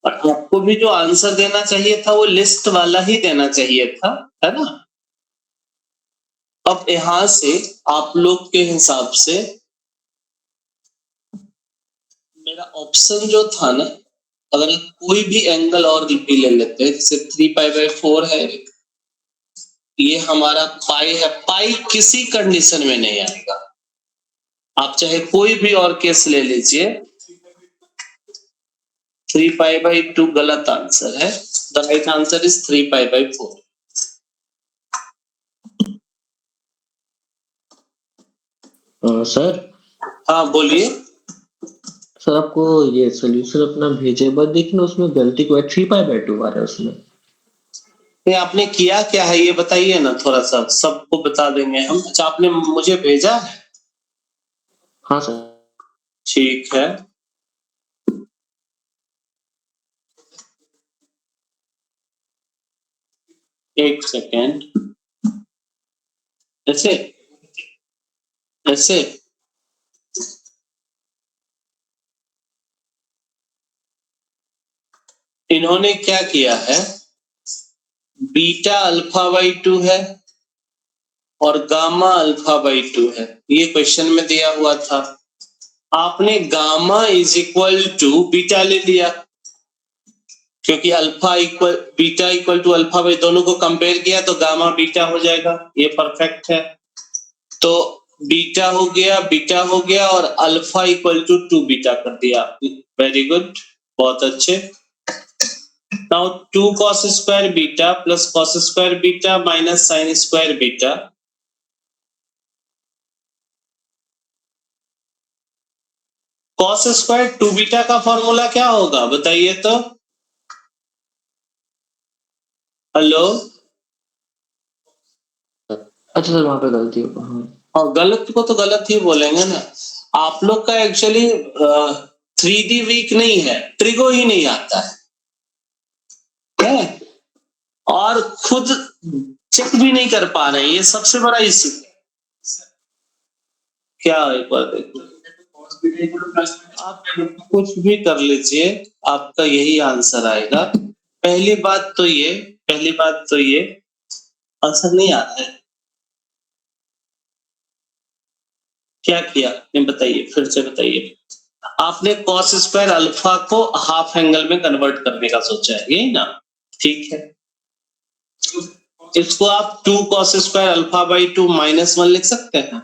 और आपको भी जो आंसर देना चाहिए था वो लिस्ट वाला ही देना चाहिए था, है ना। अब यहां से आप लोग के हिसाब से मेरा ऑप्शन जो था ना, अगर कोई भी एंगल और भी ले लेते हैं, जैसे 3 पाई बाई 4 है, ये हमारा पाई है, पाई किसी कंडीशन में नहीं आएगा। आप चाहे कोई भी और केस ले लीजिए, 3 पाई बाई 2 गलत आंसर है। The right answer is 3 pi by 4। Sir. हाँ बोलिए। सर आपको ये सोल्यूशन अपना भेजे बाद देखना, उसमें गलती को 3 पाई बाई 2 आ रहा है उसमें। ये आपने किया क्या है ये बताइए ना, थोड़ा सा सबको बता देंगे हम। अच्छा आपने मुझे भेजा है? हाँ सर। ठीक है, एक सेकेंड, ऐसे ऐसे इन्होंने क्या किया है, बीटा अल्फा बाई 2 है और गामा अल्फा बाई 2 है, ये क्वेश्चन में दिया हुआ था। आपने gamma is equal to beta ले लिया, क्योंकि alpha equal beta equal to alpha by दोनों को कंपेयर किया तो गामा बीटा हो जाएगा, ये परफेक्ट है। तो बीटा हो गया और अल्फा इक्वल टू 2 बीटा कर दिया। वेरी गुड, बहुत अच्छे। Now 2 cos square beta plus cos square beta minus sin square beta, cos square 2 beta का फॉर्मूला क्या होगा बताइए तो। हेलो, अच्छा सर वहां पे गलती होगा। हाँ और गलत को तो गलत ही बोलेंगे ना। आप लोग का एक्चुअली 3D वीक नहीं है, ट्रिगो ही नहीं आता है और खुद चेक भी नहीं कर पा रहे हैं, ये सबसे बड़ा इश्यू है। क्या एक बार देखो, आप कुछ भी कर लीजिए, आपका यही आंसर आएगा। पहली बात तो ये आंसर नहीं आ रहा है। क्या किया आपने, बताइए, फिर से बताइए। आपने cos स्क्वायर अल्फा को हाफ एंगल में कन्वर्ट करने का सोचा है, यही ना? ठीक है, इसको आप 2 cos स्क्वायर अल्फा बाई 2 -1 लिख सकते हैं।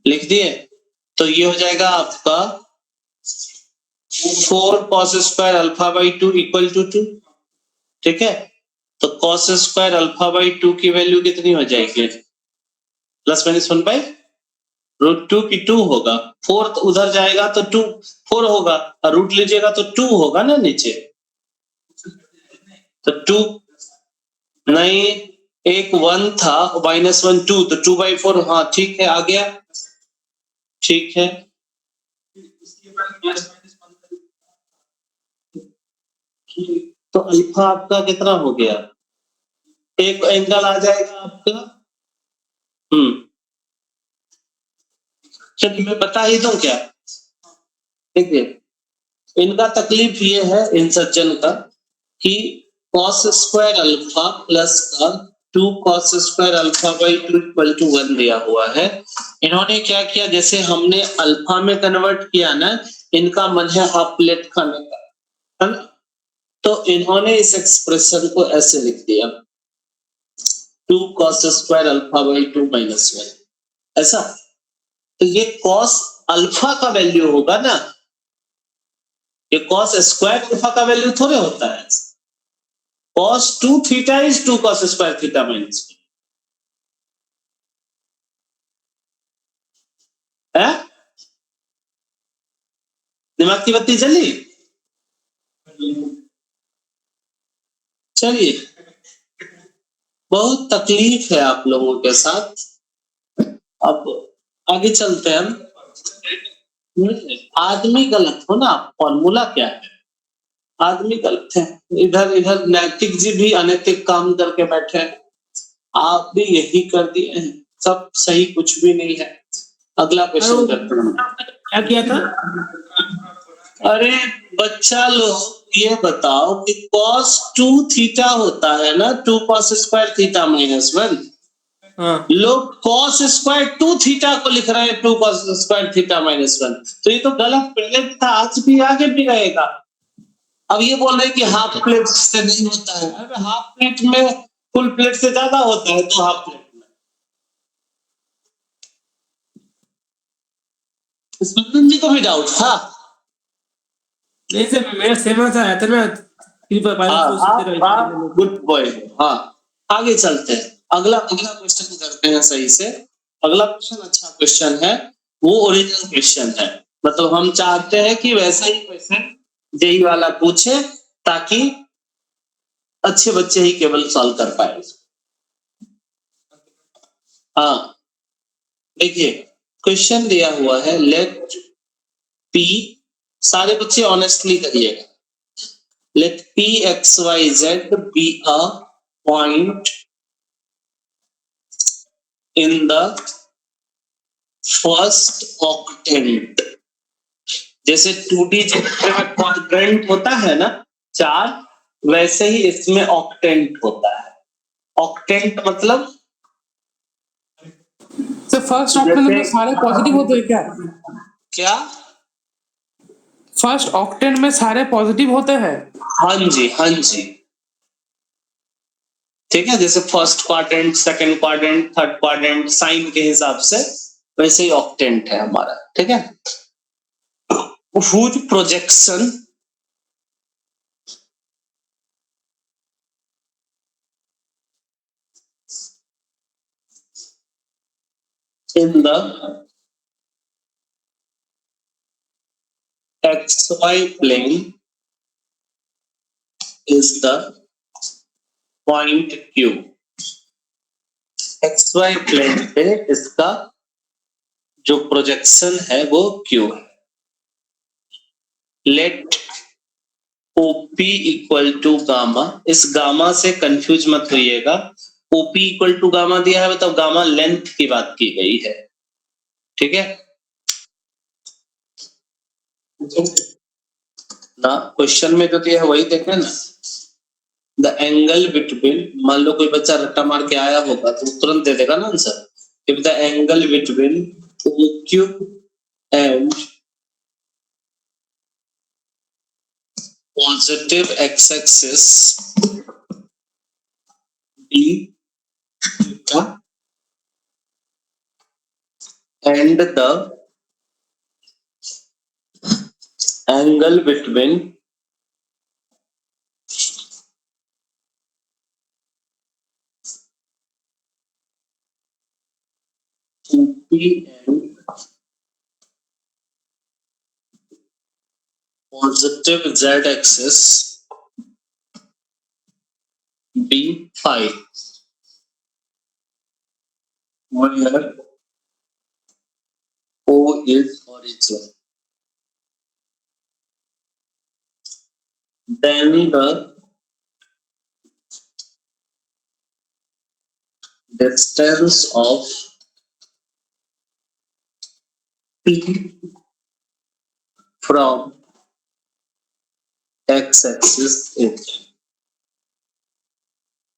लिख दिए, तो ये हो जाएगा आपका 4 cos square alpha by 2 equal to 2। ठीक है, तो cos स्क्वायर अल्फा बाई 2 की वैल्यू कितनी हो जाएगी? +(1/√2) की 2 होगा। 4 तो उधर जाएगा तो 2 4 होगा, और रूट लीजिएगा तो 2 होगा ना नीचे। तो 2 नहीं, एक 1 था, -1 2, तो 2/4। हाँ ठीक है, आ गया, ठीक है। तो अल्फा आपका कितना हो गया? एक एंगल आ जाएगा आपका, चलिए मैं बता ही दूं क्या। देखिए, इनका तकलीफ ये है इन सज्जन का कि cos स्क्वायर अल्फा प्लस का 2 cos square alpha by 2 equal to 1 दिया हुआ है। इन्होंने क्या किया, जैसे हमने अल्फा में कन्वर्ट किया ना, इनका मन है हाफ प्लेट खाने का, है ना? तो इन्होंने इस एक्सप्रेशन को ऐसे लिख दिया, 2 cos स्क्वायर अल्फा बाई 2 -1, ऐसा। तो ये cos अल्फा का वैल्यू होगा ना, ये cos स्क्वायर अल्फा का वैल्यू थोड़े होता है। cos 2 theta is 2 cos square theta -1 है। दिमाग की बत्ती जली? चलिए, बहुत तकलीफ है आप लोगों के साथ। अब आगे चलते हैं हम। आदमी गलत हो ना, फॉर्मूला क्या है? आदमी गलत है। इधर इधर नैतिक जी भी अनैतिक काम करके बैठे हैं, आप भी यही कर दिए हैं, सब सही कुछ भी नहीं है। अगला क्वेश्चन करते हैं। क्या किया था? अरे बच्चा लोग, ये बताओ कि cos 2 थीटा होता है ना, 2 cos स्क्वायर थीटा -1। हाँ, लोग cos स्क्वायर 2 थीटा को लिख रहे हैं 2 cos स्क्वायर थीटा -1। तो ये तो गलत पहले भी था, आज भी आगे भी रहेगा। अब ये बोल रहे हैं कि हाफ प्लेट से नहीं होता है। अरे हाफ प्लेट में फुल प्लेट से ज्यादा होता है, तो हाफ प्लेट में। स्पंदन जी को भी डाउट था? नहीं सर, मेरा सेम आंसर आया था ना। Good boy. हाँ, आगे चलते हैं। अगला क्वेश्चन करते हैं सही से। अगला क्वेश्चन अच्छा क्वेश्चन है, वो ओरिजिनल क्वेश्चन है। मतलब हम चाहते हैं कि वैसा ही क्वेश्चन जेई वाला पूछे, ताकि अच्छे बच्चे ही केवल सॉल्व कर पाए। हाँ, देखिए क्वेश्चन दिया हुआ है, लेट पी, सारे बच्चे ऑनेस्टली करिएगा। Let P x y z be a point in the first octant। जैसे 2D में क्वाड्रेंट होता है ना 4, वैसे ही इसमें ऑक्टेंट होता है। ऑक्टेंट मतलब सर फर्स्ट ऑक्टेन में सारे पॉजिटिव होते हैं क्या? क्या? फर्स्ट ऑक्टेन में सारे पॉजिटिव होते हैं? हाँ जी, हाँ जी। ठीक है, जैसे first quadrant, second quadrant, third quadrant, sine के हिसाब से वैसे ही ऑक्टेंट है हमारा। ठीक है, whose projection in the xy plane is the point Q। xy plane पे इसका जो प्रोजेक्शन है वो Q है। Let OP equal to gamma, इस गामा से कंफ्यूज मत होइएगा। OP इक्वल टू गामा दिया है, मतलब गामा लेंथ की बात की गई है, ठीक है ना। क्वेश्चन में जो दिया है वही देखें ना। द एंगल बिटवीन, मान लो कोई बच्चा रट्टा मार के आया होगा तो तुरंत दे देगा ना answer. If the angle between OQ and positive x-axis b theta and the angle between OP and positive z-axis b phi, where O is origin. Then the distance of P from x-axis is.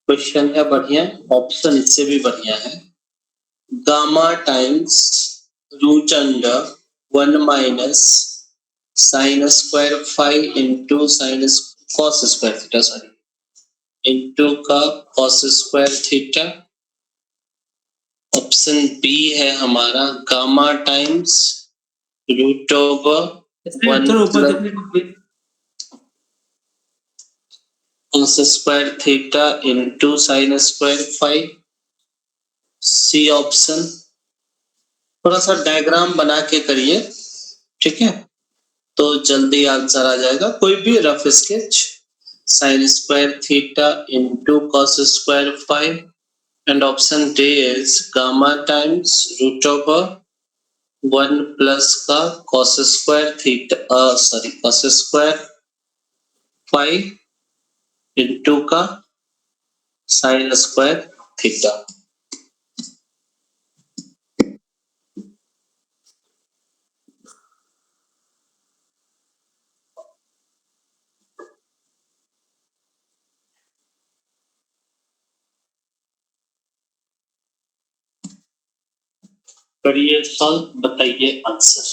Question है बढ़िया, ऑप्शन इससे भी बढ़िया है। Gamma times root under 1 minus sine square five into sine cos square theta, sorry into का cos square theta. Option B है हमारा गामा टाइम्स रूट ओवर थोड़ा ऊपर देखने cos square theta into sine square five, C option. थोड़ा सा डायग्राम बना के करिए, ठीक है, तो जल्दी आंसर आ जाएगा। कोई भी rough sketch, sine square theta into cos square five, and option D is gamma times root over 1 plus का cos square theta, sorry cos square five into का साइन स्क्वायर थीटा। करिए सॉल्व, बताइए आंसर।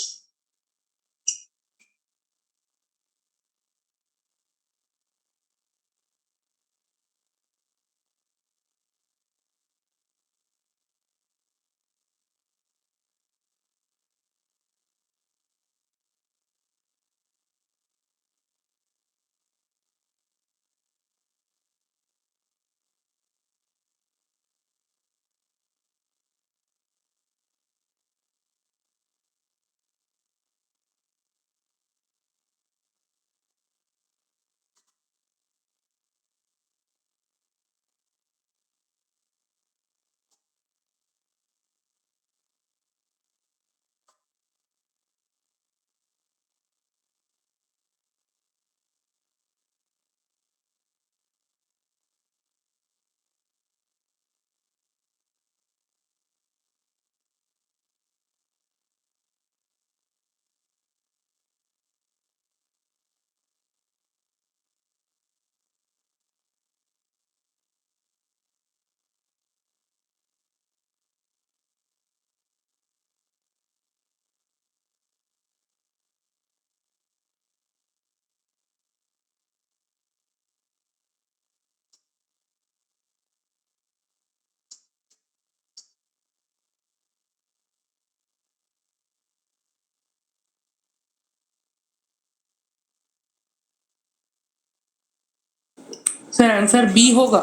सर आंसर बी होगा।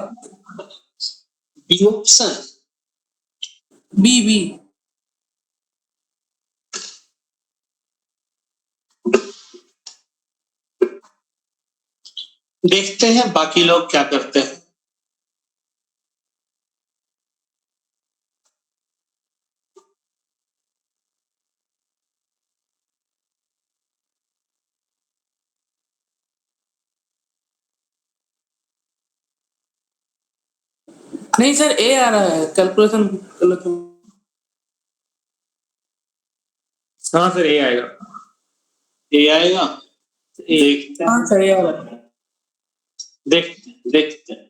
बी ऑप्शन, बी बी देखते हैं बाकी लोग क्या करते हैं। नहीं सर ए आ रहा है कैलकुलेशन हाँ सर ए आएगा। ये आएगा, देखते हैं, हाँ सर ए आ रहा है देखते हैं।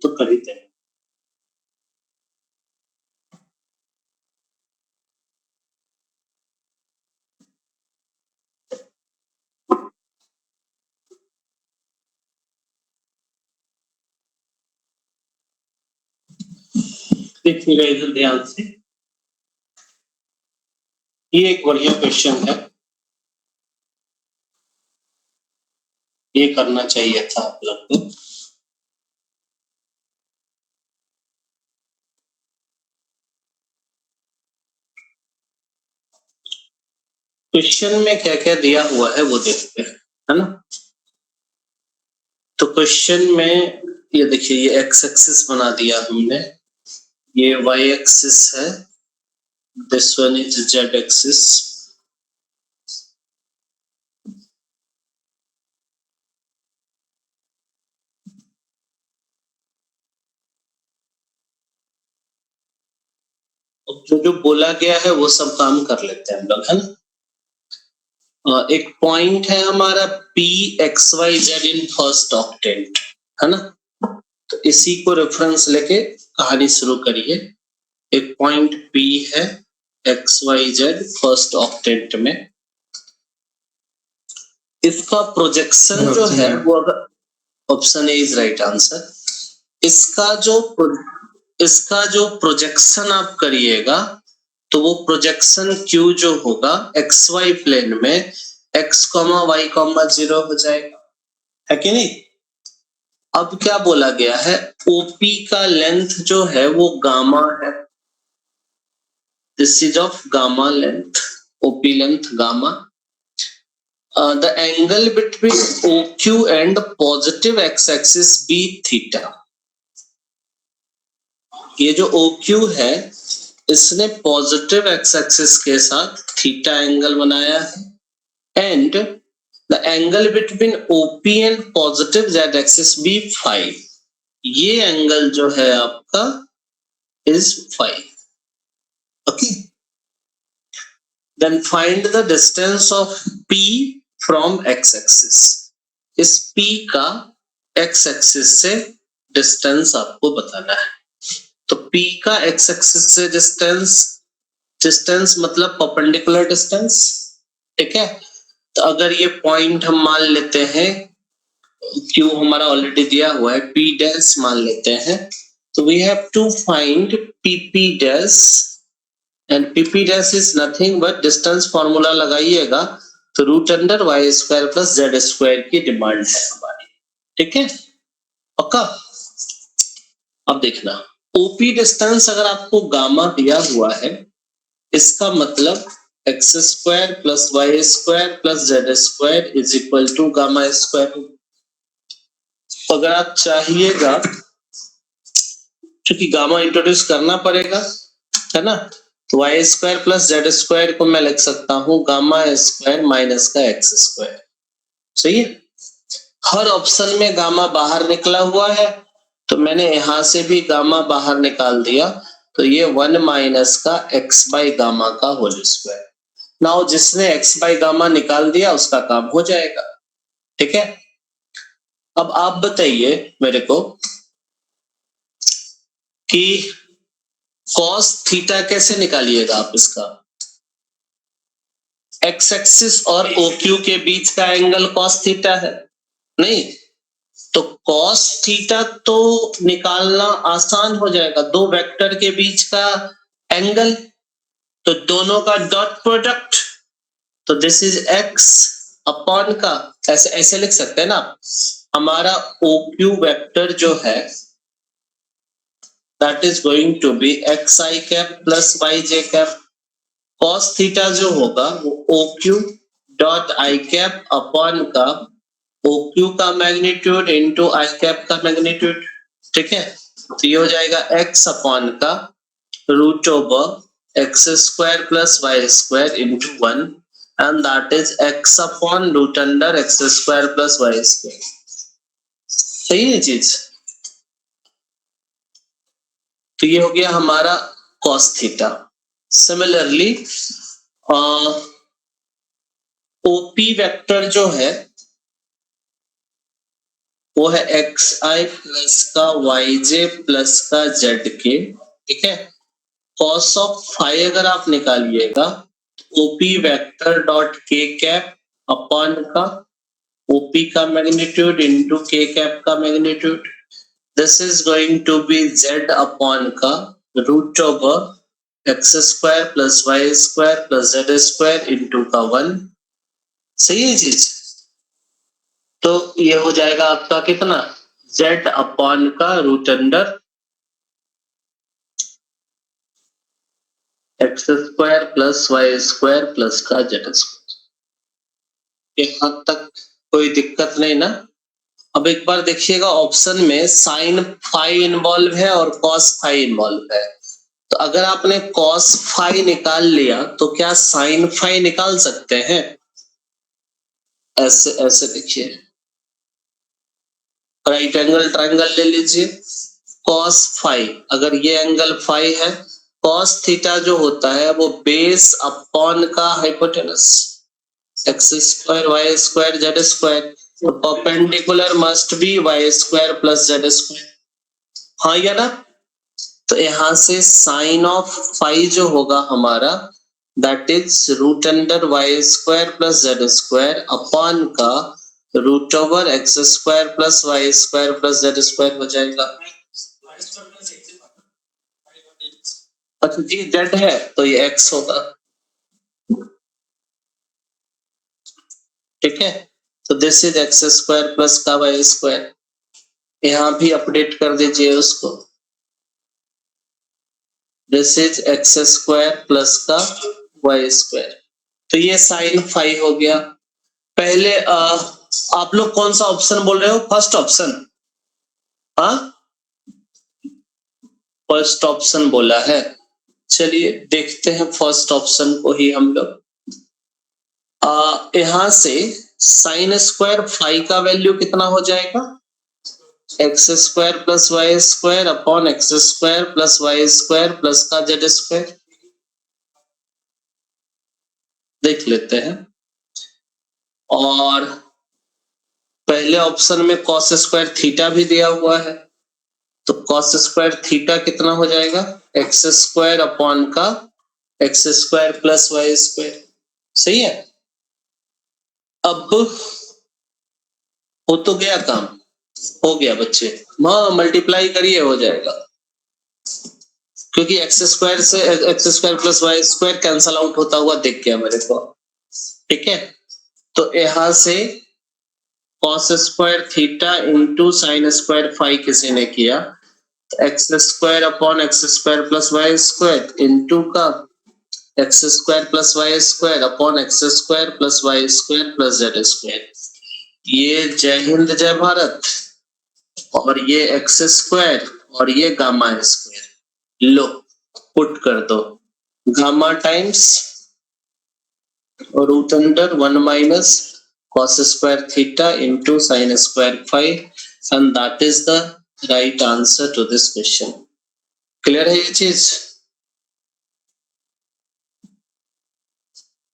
तो खरीदते हैं। देखिएगा इधर ध्यान से, ये एक बढ़िया क्वेश्चन है, ये करना चाहिए था आप लोग को। क्वेश्चन में क्या क्या दिया हुआ है वो देखते हैं, है ना। तो क्वेश्चन में ये देखिए, ये एक्स एक्सिस बना दिया हमने, ये वाई एक्सिस है, this one is Z axis. जो जो बोला गया है वो सब काम कर लेते हैं हम लोग, है ना। एक पॉइंट है हमारा P X Y Z in first octant, है ना। तो इसी को रेफरेंस लेके कहानी शुरू करिए। एक पॉइंट पी है X Y Z first octant में, इसका प्रोजेक्शन जो है वो, अगर option A is right answer, इसका जो प्रोजेक्शन आप करिएगा तो वो प्रोजेक्शन क्यू जो होगा एक्स वाई प्लेन में x, y, 0 हो जाएगा, है कि नहीं। अब क्या बोला गया है, ओपी का लेंथ जो है वो गामा है, this is of gamma length, OP length gamma. The angle between OQ and positive X axis be theta. ये जो OQ है इसने पॉजिटिव एक्स एक्सिस के साथ थीटा एंगल बनाया है, and the angle between OP and positive Z axis be phi. ये एंगल जो है आपका is phi, okay. Then find the distance of P from X axis. इस P का एक्स एक्सिस से डिस्टेंस आपको बताना है। तो P का एक्स एक्सिस से डिस्टेंस डिस्टेंस मतलब परपेंडिकुलर डिस्टेंस, ठीक है। तो अगर ये पॉइंट हम मान लेते हैं, क्यू हमारा ऑलरेडी दिया हुआ है, पी डैश मान लेते हैं, तो we have to find PP dash, and PP dash is nothing but distance formula लगाइएगा तो root under Y square plus Z square की डिमांड है हमारी, ठीक है, पक्का। अब देखना, ओपी डिस्टेंस अगर आपको गामा दिया हुआ है, इसका मतलब X square plus Y square plus Z square is equal to gamma square. अगर आप चाहिएगा, क्योंकि गामा इंट्रोड्यूस करना पड़ेगा, है ना, तो Y square plus Z square को मैं लिख सकता हूं गामा स्क्वायर माइनस का एक्स स्क्वायर, सही है। हर ऑप्शन में गामा बाहर निकला हुआ है, तो मैंने यहां से भी गामा बाहर निकाल दिया, तो ये 1 माइनस का एक्स बाई गामा का होल स्क्वायर। नाउ जिसने एक्स बाई गामा निकाल दिया उसका काम हो जाएगा, ठीक है। अब आप बताइए मेरे को कि cos थीटा कैसे निकालिएगा आप इसका, एक्स एक्सिस और OQ के बीच का एंगल cos थीटा है, नहीं तो cos थीटा तो निकालना आसान हो जाएगा, दो वेक्टर के बीच का एंगल, तो दोनों का डॉट प्रोडक्ट, तो दिस इज x अपॉन का, ऐसे ऐसे लिख सकते हैं ना, हमारा OQ वेक्टर जो है that is going to be xi cap plus yj cap, cos theta जो होगा वो OQ dot i cap upon का OQ का मैग्नीट्यूड इनटू i cap का मैग्नीट्यूड, ठीक है। तो ये हो जाएगा x अपॉन का root over X square plus Y square into 1 and that is x upon root under X square plus Y square, सही है चीज। तो ये हो गया हमारा cos theta. Similarly OP vector जो है वो है xi प्लस का yj प्लस का z के, ठीक है। cos ऑफ फाई अगर आप निकालिएगा OP vector dot k cap upon का OP का मैग्नीट्यूड इनटू k कैप का magnitude, this is going to be z upon का root over x square plus y square plus z square into का 1, सही है चीज। तो ये हो जाएगा आपका कितना, z अपॉन का root under X square plus Y square plus का जेड स्क्वायर। यहां तक कोई दिक्कत नहीं ना। अब एक बार देखिएगा ऑप्शन में साइन फाई इन्वॉल्व है और कॉस फाई इन्वॉल्व है, तो अगर आपने कॉस फाई निकाल लिया तो क्या साइन फाई निकाल सकते हैं, ऐसे ऐसे देखिए, राइट एंगल ट्रायंगल ले लीजिए, कॉस फाई, अगर ये एंगल फाई है, कॉस थीटा जो होता है वो बेस अपॉन का hypotenuse, X square Y square Z square, तो perpendicular must be Y square plus Z square, हाँ या ना। तो यहां से साइन ऑफ फाई जो होगा हमारा that is root under Y square plus Z square upon का root over X square plus Y square plus Z square हो जाएगा। अच्छा जी, जेड है तो ये एक्स होगा, ठीक है। तो this is x square plus का वाई स्क्वायर, यहां भी अपडेट कर दीजिए उसको, this is x square plus का वाई स्क्वायर। तो ये साइन फाई हो गया। पहले आप लोग कौन सा ऑप्शन बोल रहे हो, फर्स्ट ऑप्शन, हाँ फर्स्ट ऑप्शन बोला है, चलिए देखते हैं फर्स्ट ऑप्शन को ही हम लोग। यहां से साइन स्क्वायर फाई का वैल्यू कितना हो जाएगा, X square plus Y square upon X square plus Y square plus का जेड स्क्वायर, देख लेते हैं। और पहले ऑप्शन में कॉस स्क्वायर थीटा भी दिया हुआ है, तो कॉस स्क्वायर थीटा कितना हो जाएगा, एक्स स्क्वायर अपॉन का X square plus Y square. सही है। अब हो तो गया काम, हो गया बच्चे, हाँ मल्टीप्लाई करिए हो जाएगा, क्योंकि एक्स स्क्वायर से X square plus Y square cancel out होता हुआ दिख गया मेरे को। ठीक है, तो यहां से cos square theta into sine square phi किसी ने किया, X square upon X square plus Y square into का X square plus Y square upon X square plus Y square plus Z square. ये जय हिंद जय भारत, और ये एक्स स्क्वायर और ये गामा स्क्वायर, लो पुट कर दो, gamma times root under 1 minus cos square theta into sin square phi, and that is the right answer to this question. Clear है ये चीज?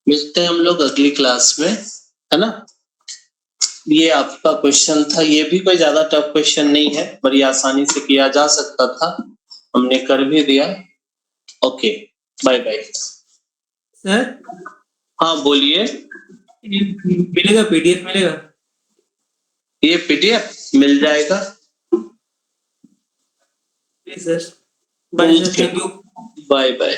मिलते हैं हम लोग अगली क्लास में, है ना। ये आपका क्वेश्चन था, ये भी कोई ज्यादा टफ क्वेश्चन नहीं है, बड़ी आसानी से किया जा सकता था, हमने कर भी दिया। Okay bye bye. सर हाँ बोलिए। ये मिलेगा, पीडीएफ मिलेगा? ये पीडीएफ मिल जाएगा। Please sir, bye sir, thank you. Bye bye.